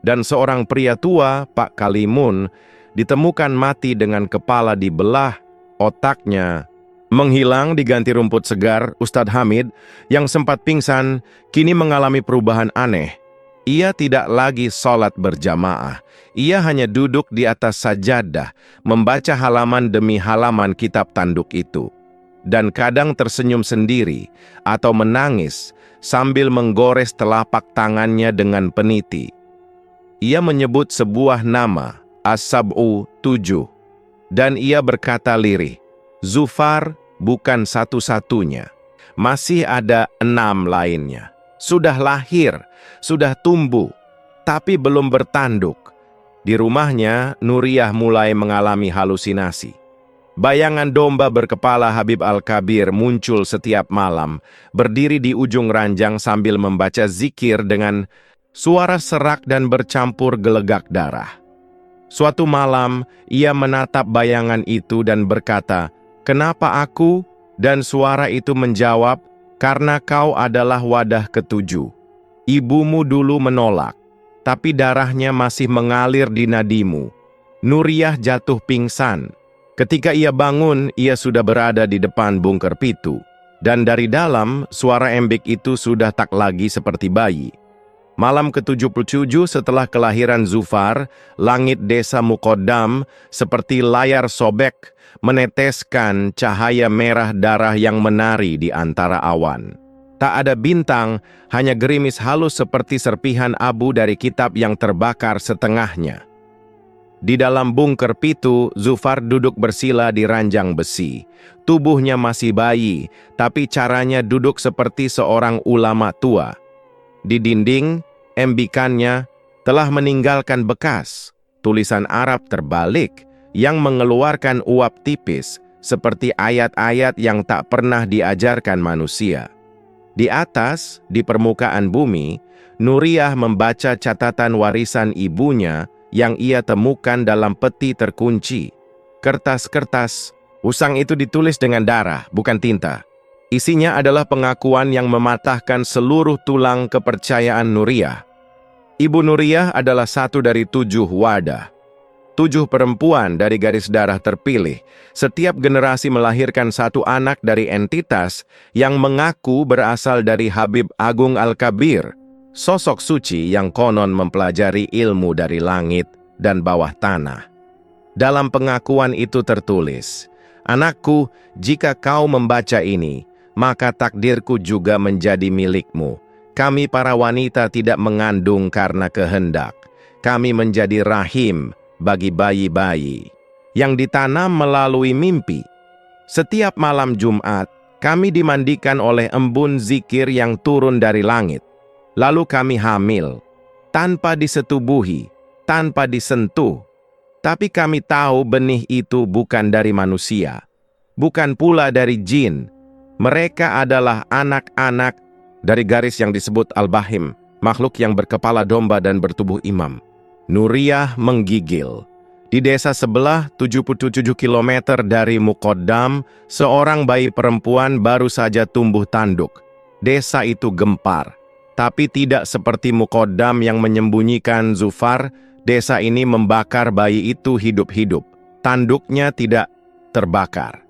[SPEAKER 1] dan seorang pria tua, Pak Kalimun, ditemukan mati dengan kepala dibelah, otaknya menghilang diganti rumput segar. Ustadz Hamid, yang sempat pingsan, kini mengalami perubahan aneh. Ia tidak lagi sholat berjamaah. Ia hanya duduk di atas sajadah, membaca halaman demi halaman kitab tanduk itu. Dan kadang tersenyum sendiri atau menangis sambil menggores telapak tangannya dengan peniti. Ia menyebut sebuah nama, As-Sab'u 7. Dan ia berkata lirih, Zufar bukan satu-satunya. Masih ada 6 lainnya. Sudah lahir, sudah tumbuh, tapi belum bertanduk. Di rumahnya, Nuriyah mulai mengalami halusinasi. Bayangan domba berkepala Habib Al-Kabir muncul setiap malam, berdiri di ujung ranjang sambil membaca zikir dengan suara serak dan bercampur gelegak darah. Suatu malam, ia menatap bayangan itu dan berkata, "Kenapa aku?" Dan suara itu menjawab, "Karena kau adalah wadah ke-7. Ibumu dulu menolak, tapi darahnya masih mengalir di nadimu." Nuriyah jatuh pingsan. Ketika ia bangun, ia sudah berada di depan Bunker Pitu. Dan dari dalam, suara embik itu sudah tak lagi seperti bayi. Malam ke-77 setelah kelahiran Zufar, langit desa Muqaddam seperti layar sobek, meneteskan cahaya merah darah yang menari di antara awan. Tak ada bintang, hanya gerimis halus seperti serpihan abu dari kitab yang terbakar setengahnya. Di dalam Bunker Pitu, Zufar duduk bersila di ranjang besi. Tubuhnya masih bayi, tapi caranya duduk seperti seorang ulama tua. Di dinding, embikannya telah meninggalkan bekas. Tulisan Arab terbalik yang mengeluarkan uap tipis, seperti ayat-ayat yang tak pernah diajarkan manusia. Di atas, di permukaan bumi, Nuriyah membaca catatan warisan ibunya yang ia temukan dalam peti terkunci. Kertas-kertas, Usang itu ditulis dengan darah, bukan tinta. Isinya adalah pengakuan yang mematahkan seluruh tulang kepercayaan Nuriyah. Ibu Nuriyah adalah satu dari 7 wadah. 7 perempuan dari garis darah terpilih. Setiap generasi melahirkan satu anak dari entitas yang mengaku berasal dari Habib Agung Al-Kabir, sosok suci yang konon mempelajari ilmu dari langit dan bawah tanah. Dalam pengakuan itu tertulis, "Anakku, jika kau membaca ini, maka takdirku juga menjadi milikmu. Kami para wanita tidak mengandung karena kehendak. Kami menjadi rahim bagi bayi-bayi yang ditanam melalui mimpi. Setiap malam Jumat, kami dimandikan oleh embun zikir yang turun dari langit. Lalu kami hamil, tanpa disetubuhi, tanpa disentuh. Tapi kami tahu benih itu bukan dari manusia, bukan pula dari jin. Mereka adalah anak-anak dari garis yang disebut Al-Bahim, makhluk yang berkepala domba dan bertubuh imam." Nuriyah menggigil. Di desa sebelah 77 km dari Muqaddam, seorang bayi perempuan baru saja tumbuh tanduk. Desa itu gempar, tapi tidak seperti Muqaddam yang menyembunyikan Zufar. Desa ini membakar bayi itu hidup-hidup. Tanduknya tidak terbakar.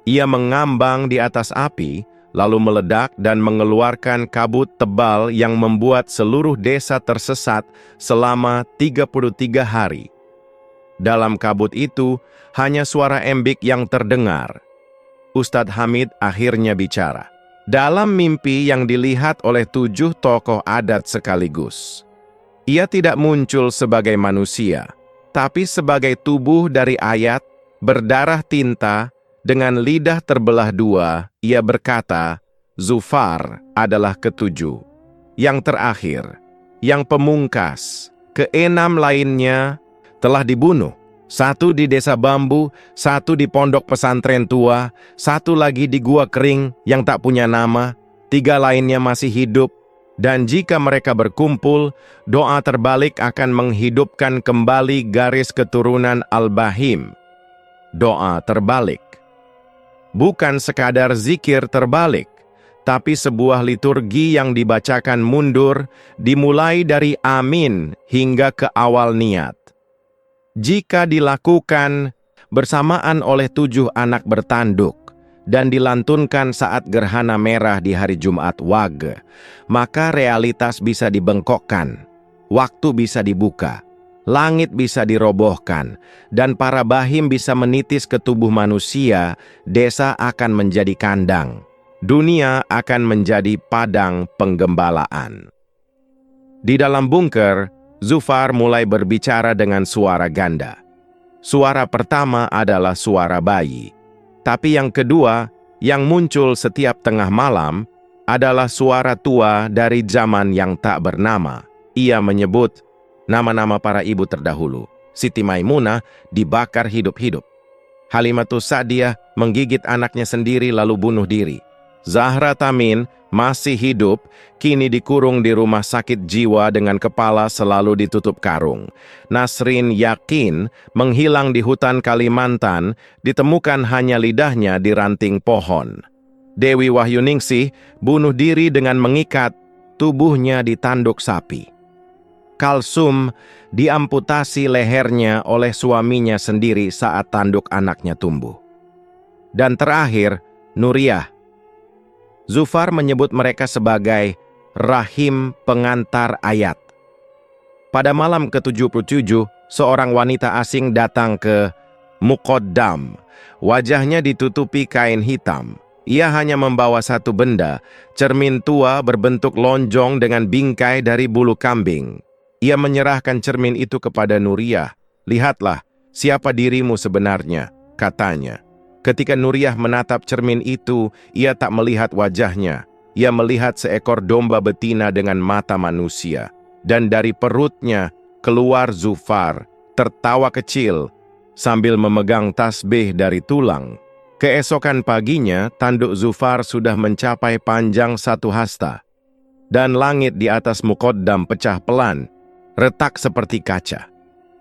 [SPEAKER 1] Ia mengambang di atas api, lalu meledak dan mengeluarkan kabut tebal yang membuat seluruh desa tersesat selama 33 hari. Dalam kabut itu, hanya suara embik yang terdengar. Ustadz Hamid akhirnya bicara. Dalam mimpi yang dilihat oleh 7 tokoh adat sekaligus. Ia tidak muncul sebagai manusia, tapi sebagai tubuh dari ayat, berdarah tinta, dengan lidah terbelah 2, ia berkata, "Zufar adalah ke-7. Yang terakhir, yang pemungkas, ke-6 lainnya telah dibunuh. 1 di desa bambu, 1 di pondok pesantren tua, 1 lagi di gua kering yang tak punya nama, 3 lainnya masih hidup. Dan jika mereka berkumpul, doa terbalik akan menghidupkan kembali garis keturunan Al-Bahim." Doa terbalik. Bukan sekadar zikir terbalik, tapi sebuah liturgi yang dibacakan mundur, dimulai dari amin hingga ke awal niat. Jika dilakukan bersamaan oleh 7 anak bertanduk dan dilantunkan saat gerhana merah di hari Jumat Wage, maka realitas bisa dibengkokkan, waktu bisa dibuka, langit bisa dirobohkan, dan para bahim bisa menitis ke tubuh manusia. Desa akan menjadi kandang. Dunia akan menjadi padang penggembalaan. Di dalam bunker, Zufar mulai berbicara dengan suara ganda. Suara pertama adalah suara bayi. Tapi yang kedua, yang muncul setiap tengah malam, adalah suara tua dari zaman yang tak bernama. Ia menyebut nama-nama para ibu terdahulu. Siti Maimunah dibakar hidup-hidup. Halimatus Sa'diyah menggigit anaknya sendiri lalu bunuh diri. Zahra Tamin masih hidup, kini dikurung di rumah sakit jiwa dengan kepala selalu ditutup karung. Nasrin Yakin menghilang di hutan Kalimantan, ditemukan hanya lidahnya di ranting pohon. Dewi Wahyuningsih bunuh diri dengan mengikat tubuhnya di tanduk sapi. Kalsum diamputasi lehernya oleh suaminya sendiri saat tanduk anaknya tumbuh. Dan terakhir, Nuriyah. Zufar menyebut mereka sebagai rahim pengantar ayat. Pada malam ke-77, seorang wanita asing datang ke Muqaddam. Wajahnya ditutupi kain hitam. Ia hanya membawa satu benda, cermin tua berbentuk lonjong dengan bingkai dari bulu kambing. Ia menyerahkan cermin itu kepada Nuriyah. "Lihatlah, siapa dirimu sebenarnya," katanya. Ketika Nuriyah menatap cermin itu, ia tak melihat wajahnya. Ia melihat seekor domba betina dengan mata manusia. Dan dari perutnya keluar Zufar, tertawa kecil, sambil memegang tasbih dari tulang. Keesokan paginya, tanduk Zufar sudah mencapai panjang 1 hasta. Dan langit di atas Muqaddam pecah pelan, retak seperti kaca.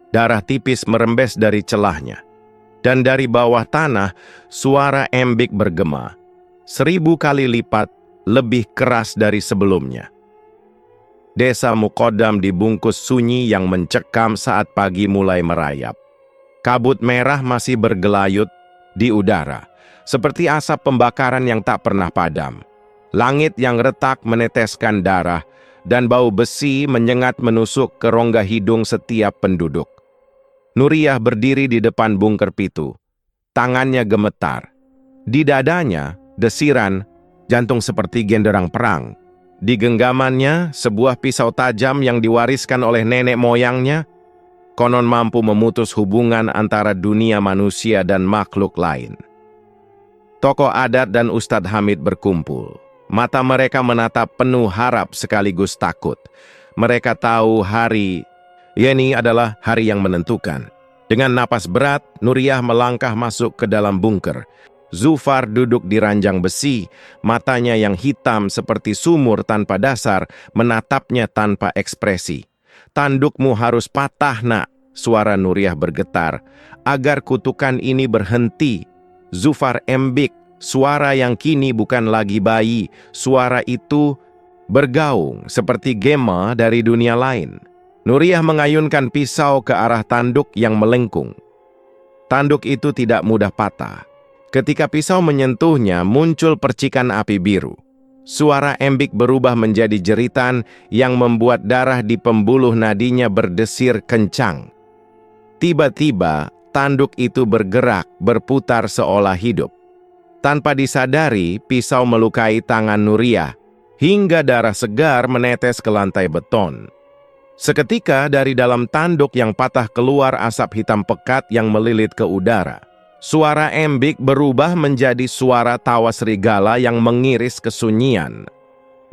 [SPEAKER 1] Darah tipis merembes dari celahnya. Dan dari bawah tanah, suara embik bergema, 1000 kali lipat lebih keras dari sebelumnya. Desa Mukodam dibungkus sunyi yang mencekam saat pagi mulai merayap. Kabut merah masih bergelayut di udara, seperti asap pembakaran yang tak pernah padam. Langit yang retak meneteskan darah, dan bau besi menyengat menusuk ke rongga hidung setiap penduduk. Nuriyah berdiri di depan bungker Pitu. Tangannya gemetar. Di dadanya, desiran, jantung seperti genderang perang. Di genggamannya, sebuah pisau tajam yang diwariskan oleh nenek moyangnya, konon mampu memutus hubungan antara dunia manusia dan makhluk lain. Tokoh adat dan Ustadz Hamid berkumpul. Mata mereka menatap penuh harap sekaligus takut. Mereka tahu ini adalah hari yang menentukan. Dengan napas berat, Nuriyah melangkah masuk ke dalam bungker. Zufar duduk di ranjang besi, matanya yang hitam seperti sumur tanpa dasar, menatapnya tanpa ekspresi. "Tandukmu harus patah, nak," suara Nuriyah bergetar, "agar kutukan ini berhenti." Zufar embik, suara yang kini bukan lagi bayi, suara itu bergaung seperti gema dari dunia lain. Nuriyah mengayunkan pisau ke arah tanduk yang melengkung. Tanduk itu tidak mudah patah. Ketika pisau menyentuhnya, muncul percikan api biru. Suara embik berubah menjadi jeritan yang membuat darah di pembuluh nadinya berdesir kencang. Tiba-tiba, tanduk itu bergerak, berputar seolah hidup. Tanpa disadari, pisau melukai tangan Nuriyah, hingga darah segar menetes ke lantai beton. Seketika dari dalam tanduk yang patah keluar asap hitam pekat yang melilit ke udara. Suara embik berubah menjadi suara tawa serigala yang mengiris kesunyian.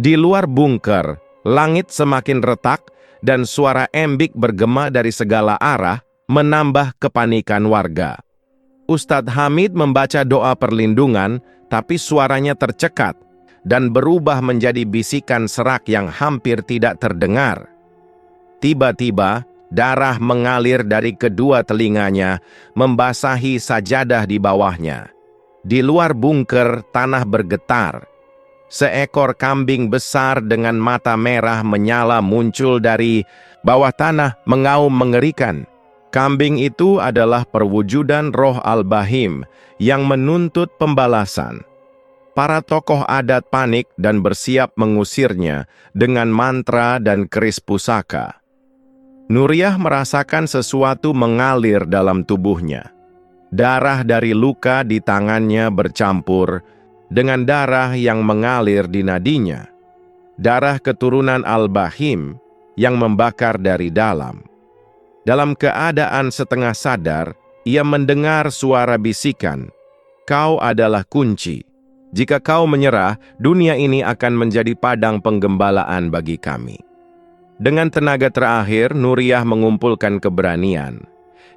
[SPEAKER 1] Di luar bungker, langit semakin retak dan suara embik bergema dari segala arah, menambah kepanikan warga. Ustadz Hamid membaca doa perlindungan, tapi suaranya tercekat dan berubah menjadi bisikan serak yang hampir tidak terdengar. Tiba-tiba, darah mengalir dari kedua telinganya, membasahi sajadah di bawahnya. Di luar bungker, tanah bergetar. Seekor kambing besar dengan mata merah menyala muncul dari bawah tanah, mengaum mengerikan. Kambing itu adalah perwujudan roh Al-Bahim yang menuntut pembalasan. Para tokoh adat panik dan bersiap mengusirnya dengan mantra dan keris pusaka. Nuriyah merasakan sesuatu mengalir dalam tubuhnya. Darah dari luka di tangannya bercampur dengan darah yang mengalir di nadinya. Darah keturunan Al-Bahim yang membakar dari dalam. Dalam keadaan setengah sadar, ia mendengar suara bisikan, "Kau adalah kunci. Jika kau menyerah, dunia ini akan menjadi padang penggembalaan bagi kami." Dengan tenaga terakhir, Nuriyah mengumpulkan keberanian.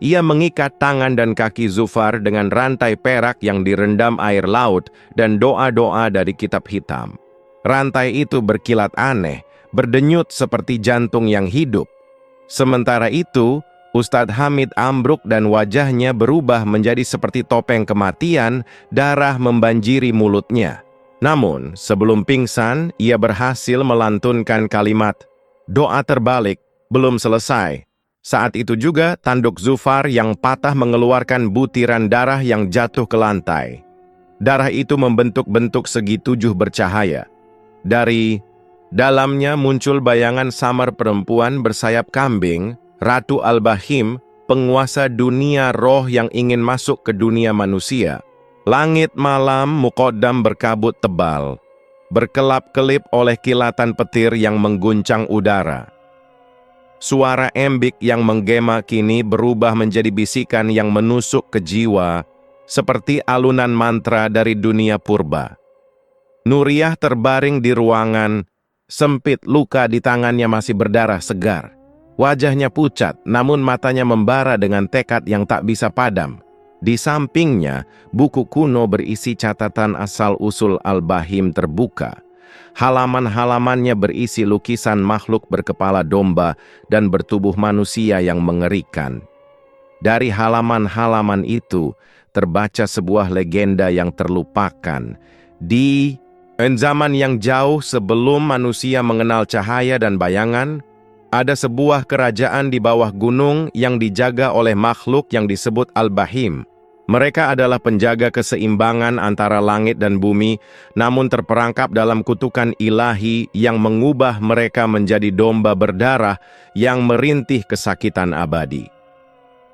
[SPEAKER 1] Ia mengikat tangan dan kaki Zufar dengan rantai perak yang direndam air laut dan doa-doa dari kitab hitam. Rantai itu berkilat aneh, berdenyut seperti jantung yang hidup. Sementara itu, Ustadz Hamid ambruk dan wajahnya berubah menjadi seperti topeng kematian, darah membanjiri mulutnya. Namun, sebelum pingsan, ia berhasil melantunkan kalimat, "Doa terbalik, belum selesai." Saat itu juga, tanduk Zufar yang patah mengeluarkan butiran darah yang jatuh ke lantai. Darah itu membentuk-bentuk segi tujuh bercahaya. Dari dalamnya muncul bayangan samar perempuan bersayap kambing, Ratu Al-Bahim, penguasa dunia roh yang ingin masuk ke dunia manusia. Langit malam Mukodam berkabut tebal, berkelap-kelip oleh kilatan petir yang mengguncang udara. Suara embik yang menggema kini berubah menjadi bisikan yang menusuk ke jiwa, seperti alunan mantra dari dunia purba. Nuriyah terbaring di ruangan sempit, luka di tangannya masih berdarah segar. Wajahnya pucat, namun matanya membara dengan tekad yang tak bisa padam. Di sampingnya, buku kuno berisi catatan asal-usul Al-Bahim terbuka. Halaman-halamannya berisi lukisan makhluk berkepala domba dan bertubuh manusia yang mengerikan. Dari halaman-halaman itu, terbaca sebuah legenda yang terlupakan. Di zaman yang jauh sebelum manusia mengenal cahaya dan bayangan, ada sebuah kerajaan di bawah gunung yang dijaga oleh makhluk yang disebut Al-Bahim. Mereka adalah penjaga keseimbangan antara langit dan bumi, namun terperangkap dalam kutukan ilahi yang mengubah mereka menjadi domba berdarah yang merintih kesakitan abadi.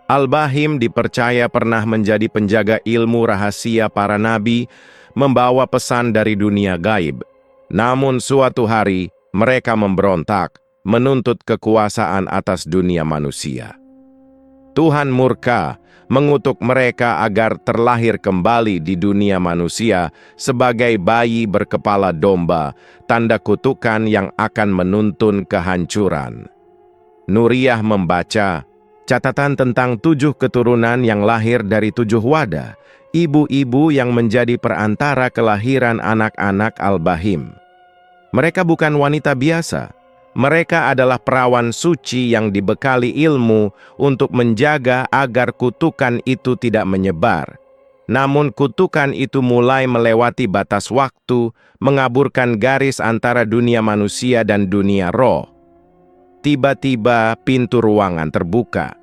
[SPEAKER 1] Al-Bahim dipercaya pernah menjadi penjaga ilmu rahasia para nabi, membawa pesan dari dunia gaib. Namun suatu hari, mereka memberontak, menuntut kekuasaan atas dunia manusia. Tuhan murka, mengutuk mereka agar terlahir kembali di dunia manusia sebagai bayi berkepala domba, tanda kutukan yang akan menuntun kehancuran. Nuriyah membaca catatan tentang 7 keturunan yang lahir dari 7 wadah, ibu-ibu yang menjadi perantara kelahiran anak-anak Al-Bahim. Mereka bukan wanita biasa. Mereka adalah perawan suci yang dibekali ilmu untuk menjaga agar kutukan itu tidak menyebar. Namun kutukan itu mulai melewati batas waktu, mengaburkan garis antara dunia manusia dan dunia roh. Tiba-tiba pintu ruangan terbuka.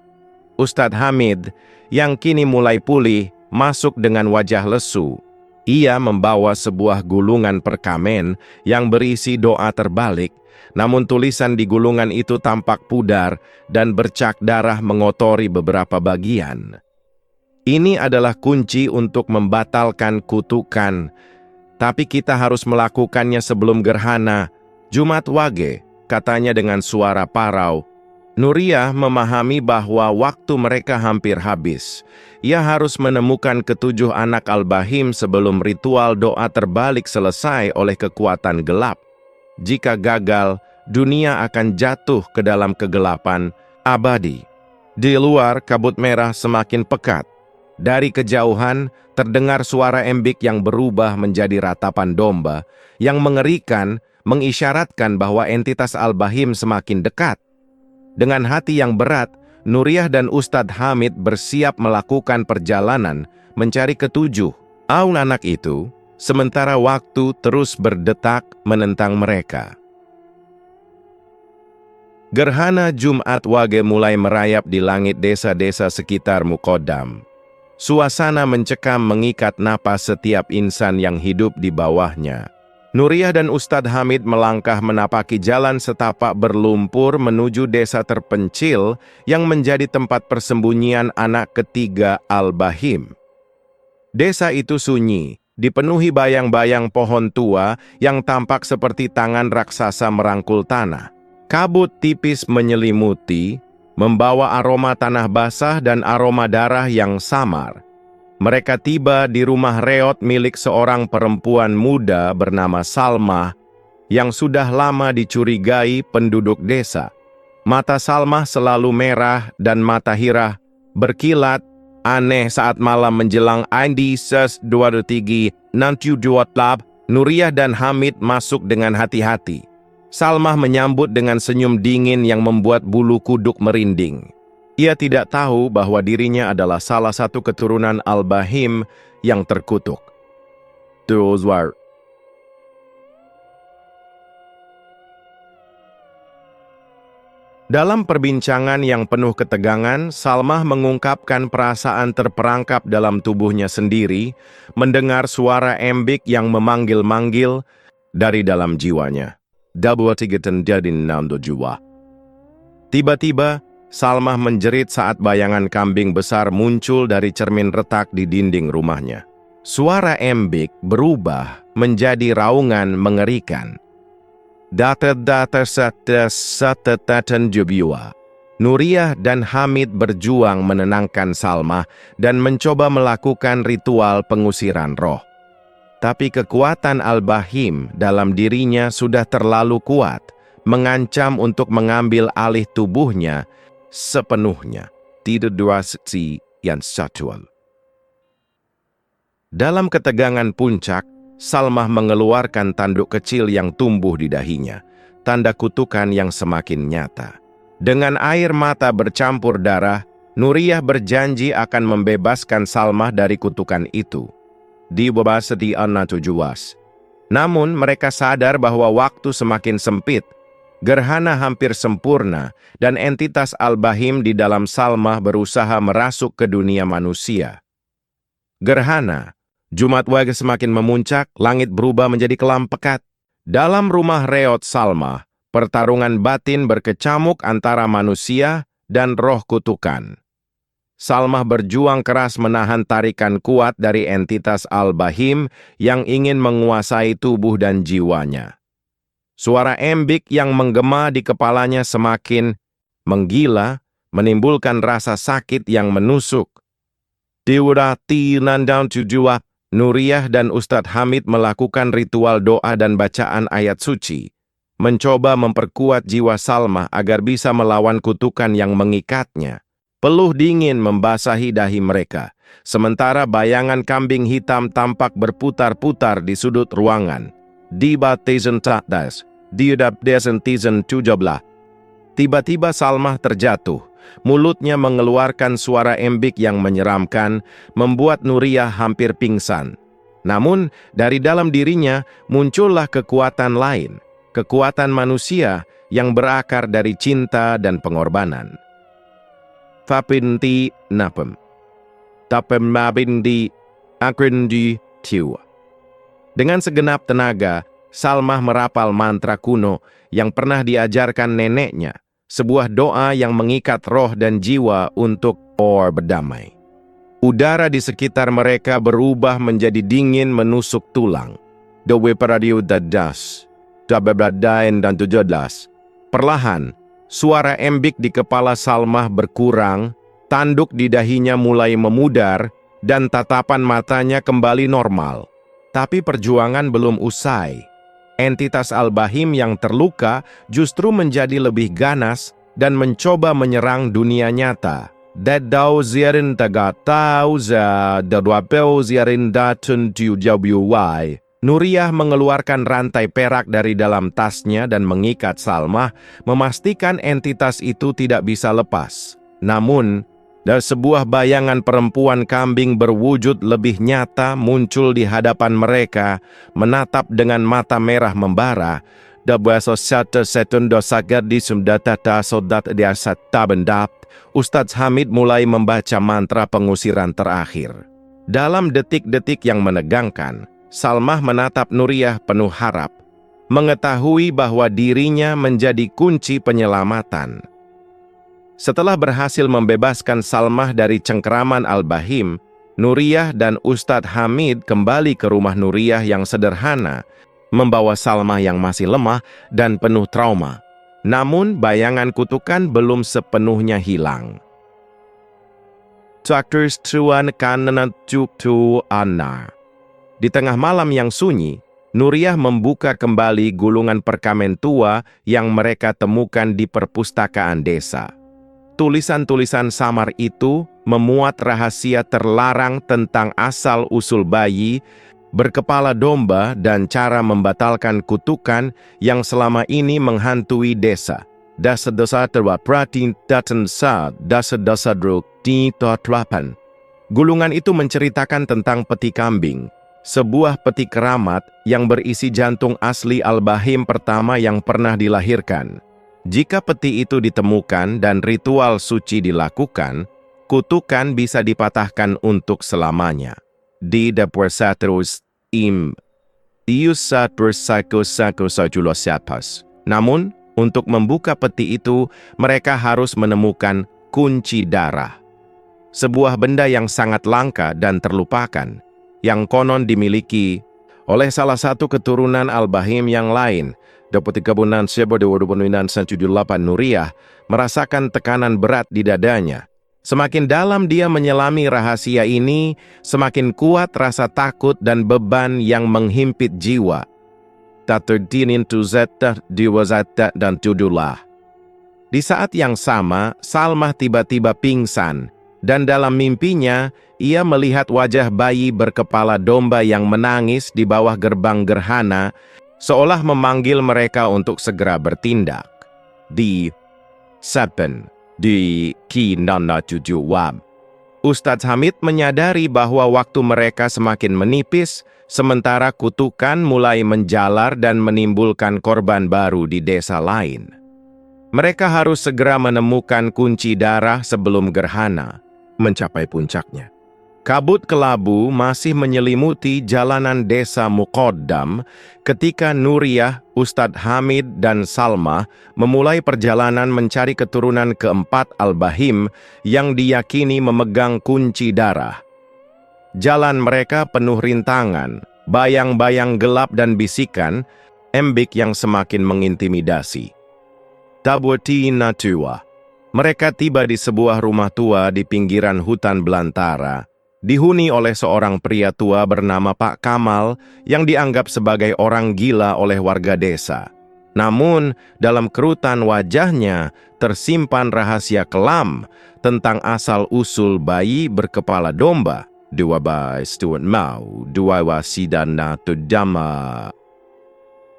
[SPEAKER 1] Ustadz Hamid, yang kini mulai pulih, masuk dengan wajah lesu. Ia membawa sebuah gulungan perkamen yang berisi doa terbalik, namun tulisan di gulungan itu tampak pudar dan bercak darah mengotori beberapa bagian. Ini adalah kunci untuk membatalkan kutukan, tapi kita harus melakukannya sebelum gerhana. Jumat Wage, katanya dengan suara parau. Nuriyah memahami bahwa waktu mereka hampir habis. Ia harus menemukan ke-7 anak Al-Bahim sebelum ritual doa terbalik selesai oleh kekuatan gelap. Jika gagal, dunia akan jatuh ke dalam kegelapan abadi. Di luar, kabut merah semakin pekat. Dari kejauhan, terdengar suara embik yang berubah menjadi ratapan domba, yang mengerikan, mengisyaratkan bahwa entitas Al-Bahim semakin dekat. Dengan hati yang berat, Nuriyah dan Ustadz Hamid bersiap melakukan perjalanan mencari ke-7 anak itu, sementara waktu terus berdetak menentang mereka. Gerhana Jumat Wage mulai merayap di langit desa-desa sekitar Muqaddam. Suasana mencekam mengikat napas setiap insan yang hidup di bawahnya. Nuriyah dan Ustadz Hamid melangkah menapaki jalan setapak berlumpur menuju desa terpencil yang menjadi tempat persembunyian anak ketiga Al-Bahim. Desa itu sunyi, dipenuhi bayang-bayang pohon tua yang tampak seperti tangan raksasa merangkul tanah. Kabut tipis menyelimuti, membawa aroma tanah basah dan aroma darah yang samar. Mereka tiba di rumah reot milik seorang perempuan muda bernama Salmah yang sudah lama dicurigai penduduk desa. Mata Salmah selalu merah dan mata Hirah berkilat aneh saat malam menjelang Indi Ses 23 nanti lab. Nuriyah dan Hamid masuk dengan hati-hati. Salmah menyambut dengan senyum dingin yang membuat bulu kuduk merinding. Ia tidak tahu bahwa dirinya adalah salah satu keturunan Al-Bahim yang terkutuk. Dalam perbincangan yang penuh ketegangan, Salmah mengungkapkan perasaan terperangkap dalam tubuhnya sendiri, mendengar suara embik yang memanggil-manggil dari dalam jiwanya. Tiba-tiba, Salmah menjerit saat bayangan kambing besar muncul dari cermin retak di dinding rumahnya. Suara embik berubah menjadi raungan mengerikan. Nuriyah dan Hamid berjuang menenangkan Salmah dan mencoba melakukan ritual pengusiran roh. Tapi kekuatan Al-Bahim dalam dirinya sudah terlalu kuat, mengancam untuk mengambil alih tubuhnya sepenuhnya. Tidak duasi yang satual. Dalam ketegangan puncak, Salmah mengeluarkan tanduk kecil yang tumbuh di dahinya, tanda kutukan yang semakin nyata. Dengan air mata bercampur darah, Nuriyah berjanji akan membebaskan Salmah dari kutukan itu. Di bawah setiap tujuas. Namun mereka sadar bahwa waktu semakin sempit, gerhana hampir sempurna, dan entitas Al-Bahim di dalam Salmah berusaha merasuk ke dunia manusia. Gerhana, Jumat Wage semakin memuncak, langit berubah menjadi kelam pekat. Dalam rumah reot Salmah, pertarungan batin berkecamuk antara manusia dan roh kutukan. Salmah berjuang keras menahan tarikan kuat dari entitas Al-Bahim yang ingin menguasai tubuh dan jiwanya. Suara embik yang menggema di kepalanya semakin menggila, menimbulkan rasa sakit yang menusuk. Diurati nandang tujuah, Nuriyah dan Ustadz Hamid melakukan ritual doa dan bacaan ayat suci, mencoba memperkuat jiwa Salmah agar bisa melawan kutukan yang mengikatnya. Peluh dingin membasahi dahi mereka, sementara bayangan kambing hitam tampak berputar-putar di sudut ruangan. Di batizen tatas, diudap desen tizen 17. Tiba-tiba Salmah terjatuh. Mulutnya mengeluarkan suara embik yang menyeramkan, membuat Nuriyah hampir pingsan. Namun, dari dalam dirinya muncullah kekuatan lain, kekuatan manusia yang berakar dari cinta dan pengorbanan. Fapinti napem. Tapem mabindi akrindi tiu. Dengan segenap tenaga, Salmah merapal mantra kuno yang pernah diajarkan neneknya, sebuah doa yang mengikat roh dan jiwa untuk berdamai. Udara di sekitar mereka berubah menjadi dingin menusuk tulang. Dewe paradio dadas, dababadain dan 17. Perlahan, suara embik di kepala Salmah berkurang, tanduk di dahinya mulai memudar, dan tatapan matanya kembali normal. Tapi perjuangan belum usai. Entitas Al-Bahim yang terluka justru menjadi lebih ganas dan mencoba menyerang dunia nyata. Dadau ziarin taga tauza dadwapeu ziarin datun tujuwy. Nuriyah mengeluarkan rantai perak dari dalam tasnya dan mengikat Salmah, memastikan entitas itu tidak bisa lepas. Namun, dari sebuah bayangan perempuan kambing berwujud lebih nyata muncul di hadapan mereka, menatap dengan mata merah membara. Ustadz Hamid mulai membaca mantra pengusiran terakhir. Dalam detik-detik yang menegangkan, Salmah menatap Nuriyah penuh harap, mengetahui bahwa dirinya menjadi kunci penyelamatan. Setelah berhasil membebaskan Salmah dari cengkeraman Al-Bahim, Nuriyah dan Ustadz Hamid kembali ke rumah Nuriyah yang sederhana, membawa Salmah yang masih lemah dan penuh trauma. Namun, bayangan kutukan belum sepenuhnya hilang. Di tengah malam yang sunyi, Nuriyah membuka kembali gulungan perkamen tua yang mereka temukan di perpustakaan desa. Tulisan-tulisan samar itu memuat rahasia terlarang tentang asal-usul bayi, berkepala domba, dan cara membatalkan kutukan yang selama ini menghantui desa. Dasa-dasa terwapratin datensa dasa-dasa druk di totrapan. Gulungan itu menceritakan tentang peti kambing, sebuah peti keramat yang berisi jantung asli Al-Bahim pertama yang pernah dilahirkan. Jika peti itu ditemukan dan ritual suci dilakukan, kutukan bisa dipatahkan untuk selamanya. Di Depursaterus im Iusatursakusakosajulosiapas. Namun, untuk membuka peti itu, mereka harus menemukan kunci darah. Sebuah benda yang sangat langka dan terlupakan, yang konon dimiliki oleh salah satu keturunan Al-Bahim yang lain. Deputi Kabunan Sebo Dewa 178 Nuriyah merasakan tekanan berat di dadanya. Semakin dalam dia menyelami rahasia ini, semakin kuat rasa takut dan beban yang menghimpit jiwa. Taturdinin tuzata diwazata dan tudulah. Di saat yang sama, Salmah tiba-tiba pingsan, dan dalam mimpinya, ia melihat wajah bayi berkepala domba yang menangis di bawah gerbang gerhana, seolah memanggil mereka untuk segera bertindak. Di Saben, di Kinana Jujuwab. Ustadz Hamid menyadari bahwa waktu mereka semakin menipis, sementara kutukan mulai menjalar dan menimbulkan korban baru di desa lain. Mereka harus segera menemukan kunci darah sebelum gerhana mencapai puncaknya. Kabut kelabu masih menyelimuti jalanan desa Muqaddam ketika Nuriyah, Ustadz Hamid, dan Salma memulai perjalanan mencari keturunan keempat Al-Bahim yang diyakini memegang kunci darah. Jalan mereka penuh rintangan, bayang-bayang gelap dan bisikan, embik yang semakin mengintimidasi. Tabwati Natua. Mereka tiba di sebuah rumah tua di pinggiran hutan belantara, dihuni oleh seorang pria tua bernama Pak Kamal yang dianggap sebagai orang gila oleh warga desa. Namun, dalam kerutan wajahnya tersimpan rahasia kelam tentang asal-usul bayi berkepala domba. Dua bai Stuart Mau, dua wasidana tudama.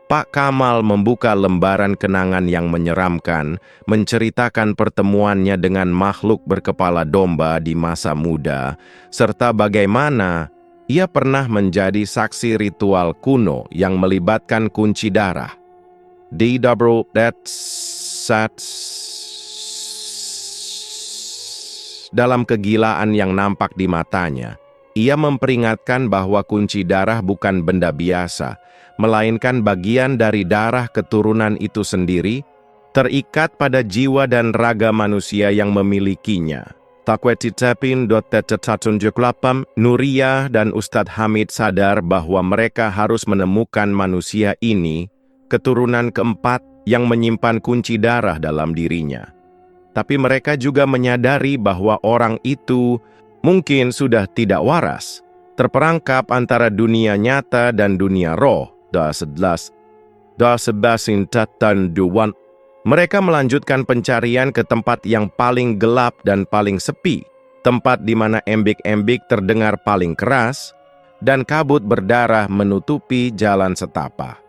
[SPEAKER 1] Pak Kamal membuka lembaran kenangan yang menyeramkan, menceritakan pertemuannya dengan makhluk berkepala domba di masa muda, serta bagaimana ia pernah menjadi saksi ritual kuno yang melibatkan kunci darah. Dalam kegilaan yang nampak di matanya, ia memperingatkan bahwa kunci darah bukan benda biasa, melainkan bagian dari darah keturunan itu sendiri, terikat pada jiwa dan raga manusia yang memilikinya. Nuriyah dan Ustadz Hamid sadar bahwa mereka harus menemukan manusia ini, keturunan keempat yang menyimpan kunci darah dalam dirinya. Tapi mereka juga menyadari bahwa orang itu mungkin sudah tidak waras, terperangkap antara dunia nyata dan dunia roh. Mereka melanjutkan pencarian ke tempat yang paling gelap dan paling sepi, tempat di mana embik-embik terdengar paling keras, dan kabut berdarah menutupi jalan setapak.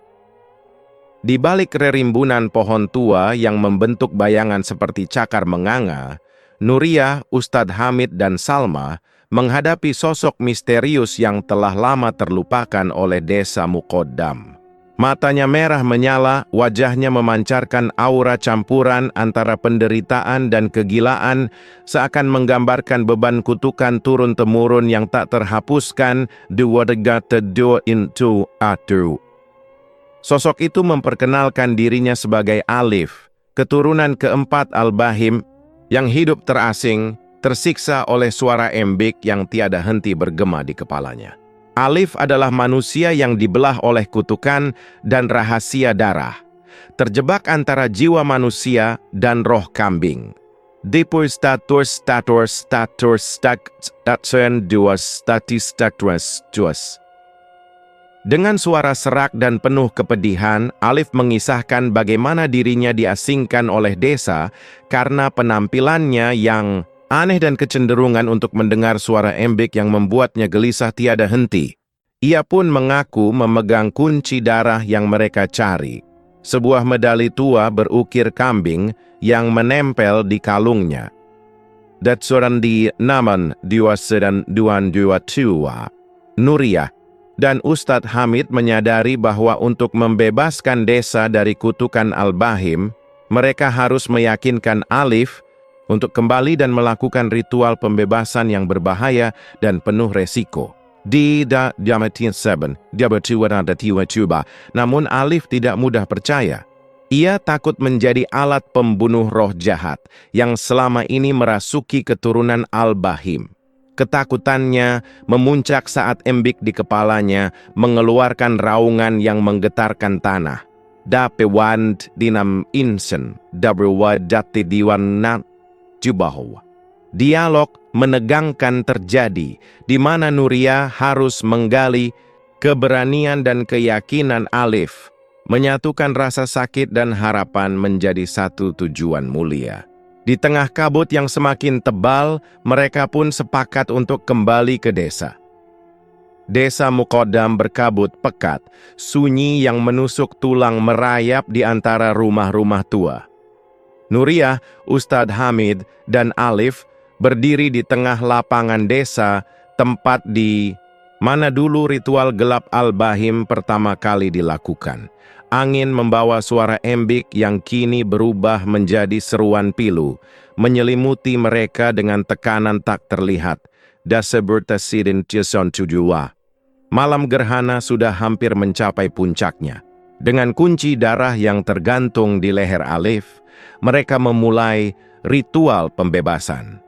[SPEAKER 1] Di balik rerimbunan pohon tua yang membentuk bayangan seperti cakar menganga, Nuriyah, Ustadz Hamid, dan Salma menghadapi sosok misterius yang telah lama terlupakan oleh desa Muqaddam. Matanya merah menyala, wajahnya memancarkan aura campuran antara penderitaan dan kegilaan, seakan menggambarkan beban kutukan turun-temurun yang tak terhapuskan. Sosok itu memperkenalkan dirinya sebagai Alif, keturunan keempat Al-Bahim, yang hidup terasing, tersiksa oleh suara embik yang tiada henti bergema di kepalanya. Alif adalah manusia yang dibelah oleh kutukan dan rahasia darah, terjebak antara jiwa manusia dan roh kambing. Dengan suara serak dan penuh kepedihan, Alif mengisahkan bagaimana dirinya diasingkan oleh desa karena penampilannya yang aneh dan kecenderungan untuk mendengar suara embik yang membuatnya gelisah tiada henti. Ia pun mengaku memegang kunci darah yang mereka cari, sebuah medali tua berukir kambing yang menempel di kalungnya. Datsurandi naman diwasedan duan dua tua. Nuriyah dan Ustadz Hamid menyadari bahwa untuk membebaskan desa dari kutukan Al-Bahim, mereka harus meyakinkan Alif untuk kembali dan melakukan ritual pembebasan yang berbahaya dan penuh resiko. Namun Alif tidak mudah percaya. Ia takut menjadi alat pembunuh roh jahat yang selama ini merasuki keturunan Al-Bahim. Ketakutannya memuncak saat embik di kepalanya mengeluarkan raungan yang menggetarkan tanah. Dapewand dinam insen, dabruwadati diwanat jubahu. Dialog menegangkan terjadi, di mana Nuriyah harus menggali keberanian dan keyakinan Alif, menyatukan rasa sakit dan harapan menjadi satu tujuan mulia. Di tengah kabut yang semakin tebal, mereka pun sepakat untuk kembali ke desa. Desa Muqaddam berkabut pekat, sunyi yang menusuk tulang merayap di antara rumah-rumah tua. Nuriyah, Ustadz Hamid, dan Alif berdiri di tengah lapangan desa, tempat di mana dulu ritual gelap Al-Bahim pertama kali dilakukan. Angin membawa suara embik yang kini berubah menjadi seruan pilu, menyelimuti mereka dengan tekanan tak terlihat. Dasebertasidin Tison Tujua. Malam gerhana sudah hampir mencapai puncaknya. Dengan kunci darah yang tergantung di leher Alif, mereka memulai ritual pembebasan.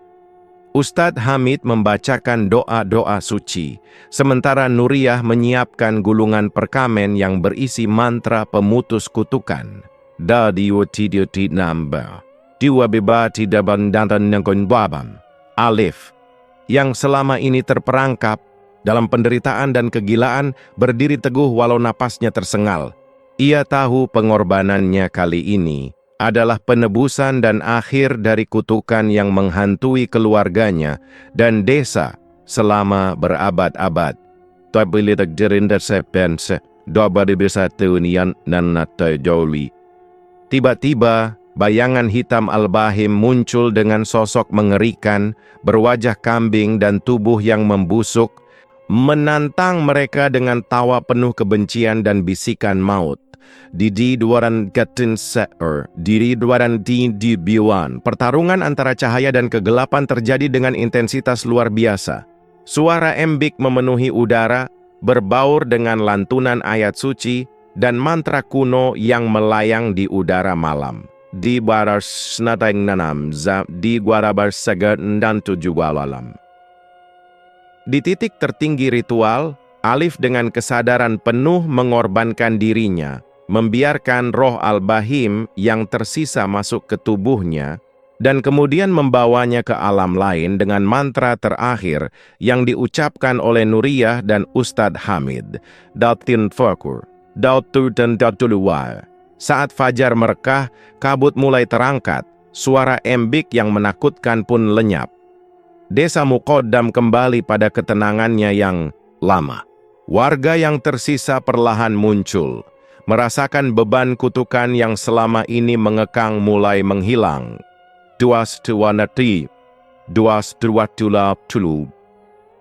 [SPEAKER 1] Ustadz Hamid membacakan doa-doa suci, sementara Nuriyah menyiapkan gulungan perkamen yang berisi mantra pemutus kutukan. Da diwotidiotit namba, diwabibati dabandantan nangkon babam. Alif, yang selama ini terperangkap dalam penderitaan dan kegilaan, berdiri teguh walau napasnya tersengal. Ia tahu pengorbanannya kali ini adalah penebusan dan akhir dari kutukan yang menghantui keluarganya dan desa selama berabad-abad. Tiba-tiba, bayangan hitam Al-Bahim muncul dengan sosok mengerikan, berwajah kambing dan tubuh yang membusuk, menantang mereka dengan tawa penuh kebencian dan bisikan maut. Didi Dwaran Gatin Se'er, Didi Dwaran Di Biwan. Pertarungan antara cahaya dan kegelapan terjadi dengan intensitas luar biasa. Suara embik memenuhi udara, berbaur dengan lantunan ayat suci dan mantra kuno yang melayang di udara malam. Di barar snatang nanam za di guarabar sagar dan tujuh alam. Di titik tertinggi ritual, Alif dengan kesadaran penuh mengorbankan dirinya, membiarkan roh Al-Bahim yang tersisa masuk ke tubuhnya, dan kemudian membawanya ke alam lain dengan mantra terakhir yang diucapkan oleh Nuriyah dan Ustadz Hamid. Dautin Fakur, Dautur dan Dautuluwal. Saat fajar merekah, kabut mulai terangkat, suara embik yang menakutkan pun lenyap. Desa Muqaddam kembali pada ketenangannya yang lama. Warga yang tersisa perlahan muncul, merasakan beban kutukan yang selama ini mengekang mulai menghilang.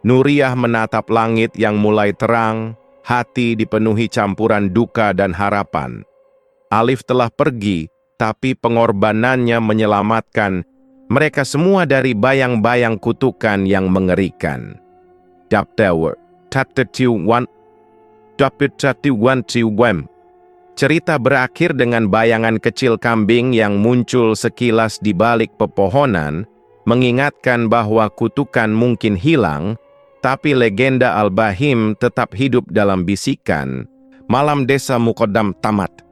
[SPEAKER 1] Nuriyah menatap langit yang mulai terang, hati dipenuhi campuran duka dan harapan. Alif telah pergi, tapi pengorbanannya menyelamatkan mereka semua dari bayang-bayang kutukan yang mengerikan. Cerita berakhir dengan bayangan kecil kambing yang muncul sekilas di balik pepohonan, mengingatkan bahwa kutukan mungkin hilang, tapi legenda Al-Bahim tetap hidup dalam bisikan. Malam desa Muqaddam tamat.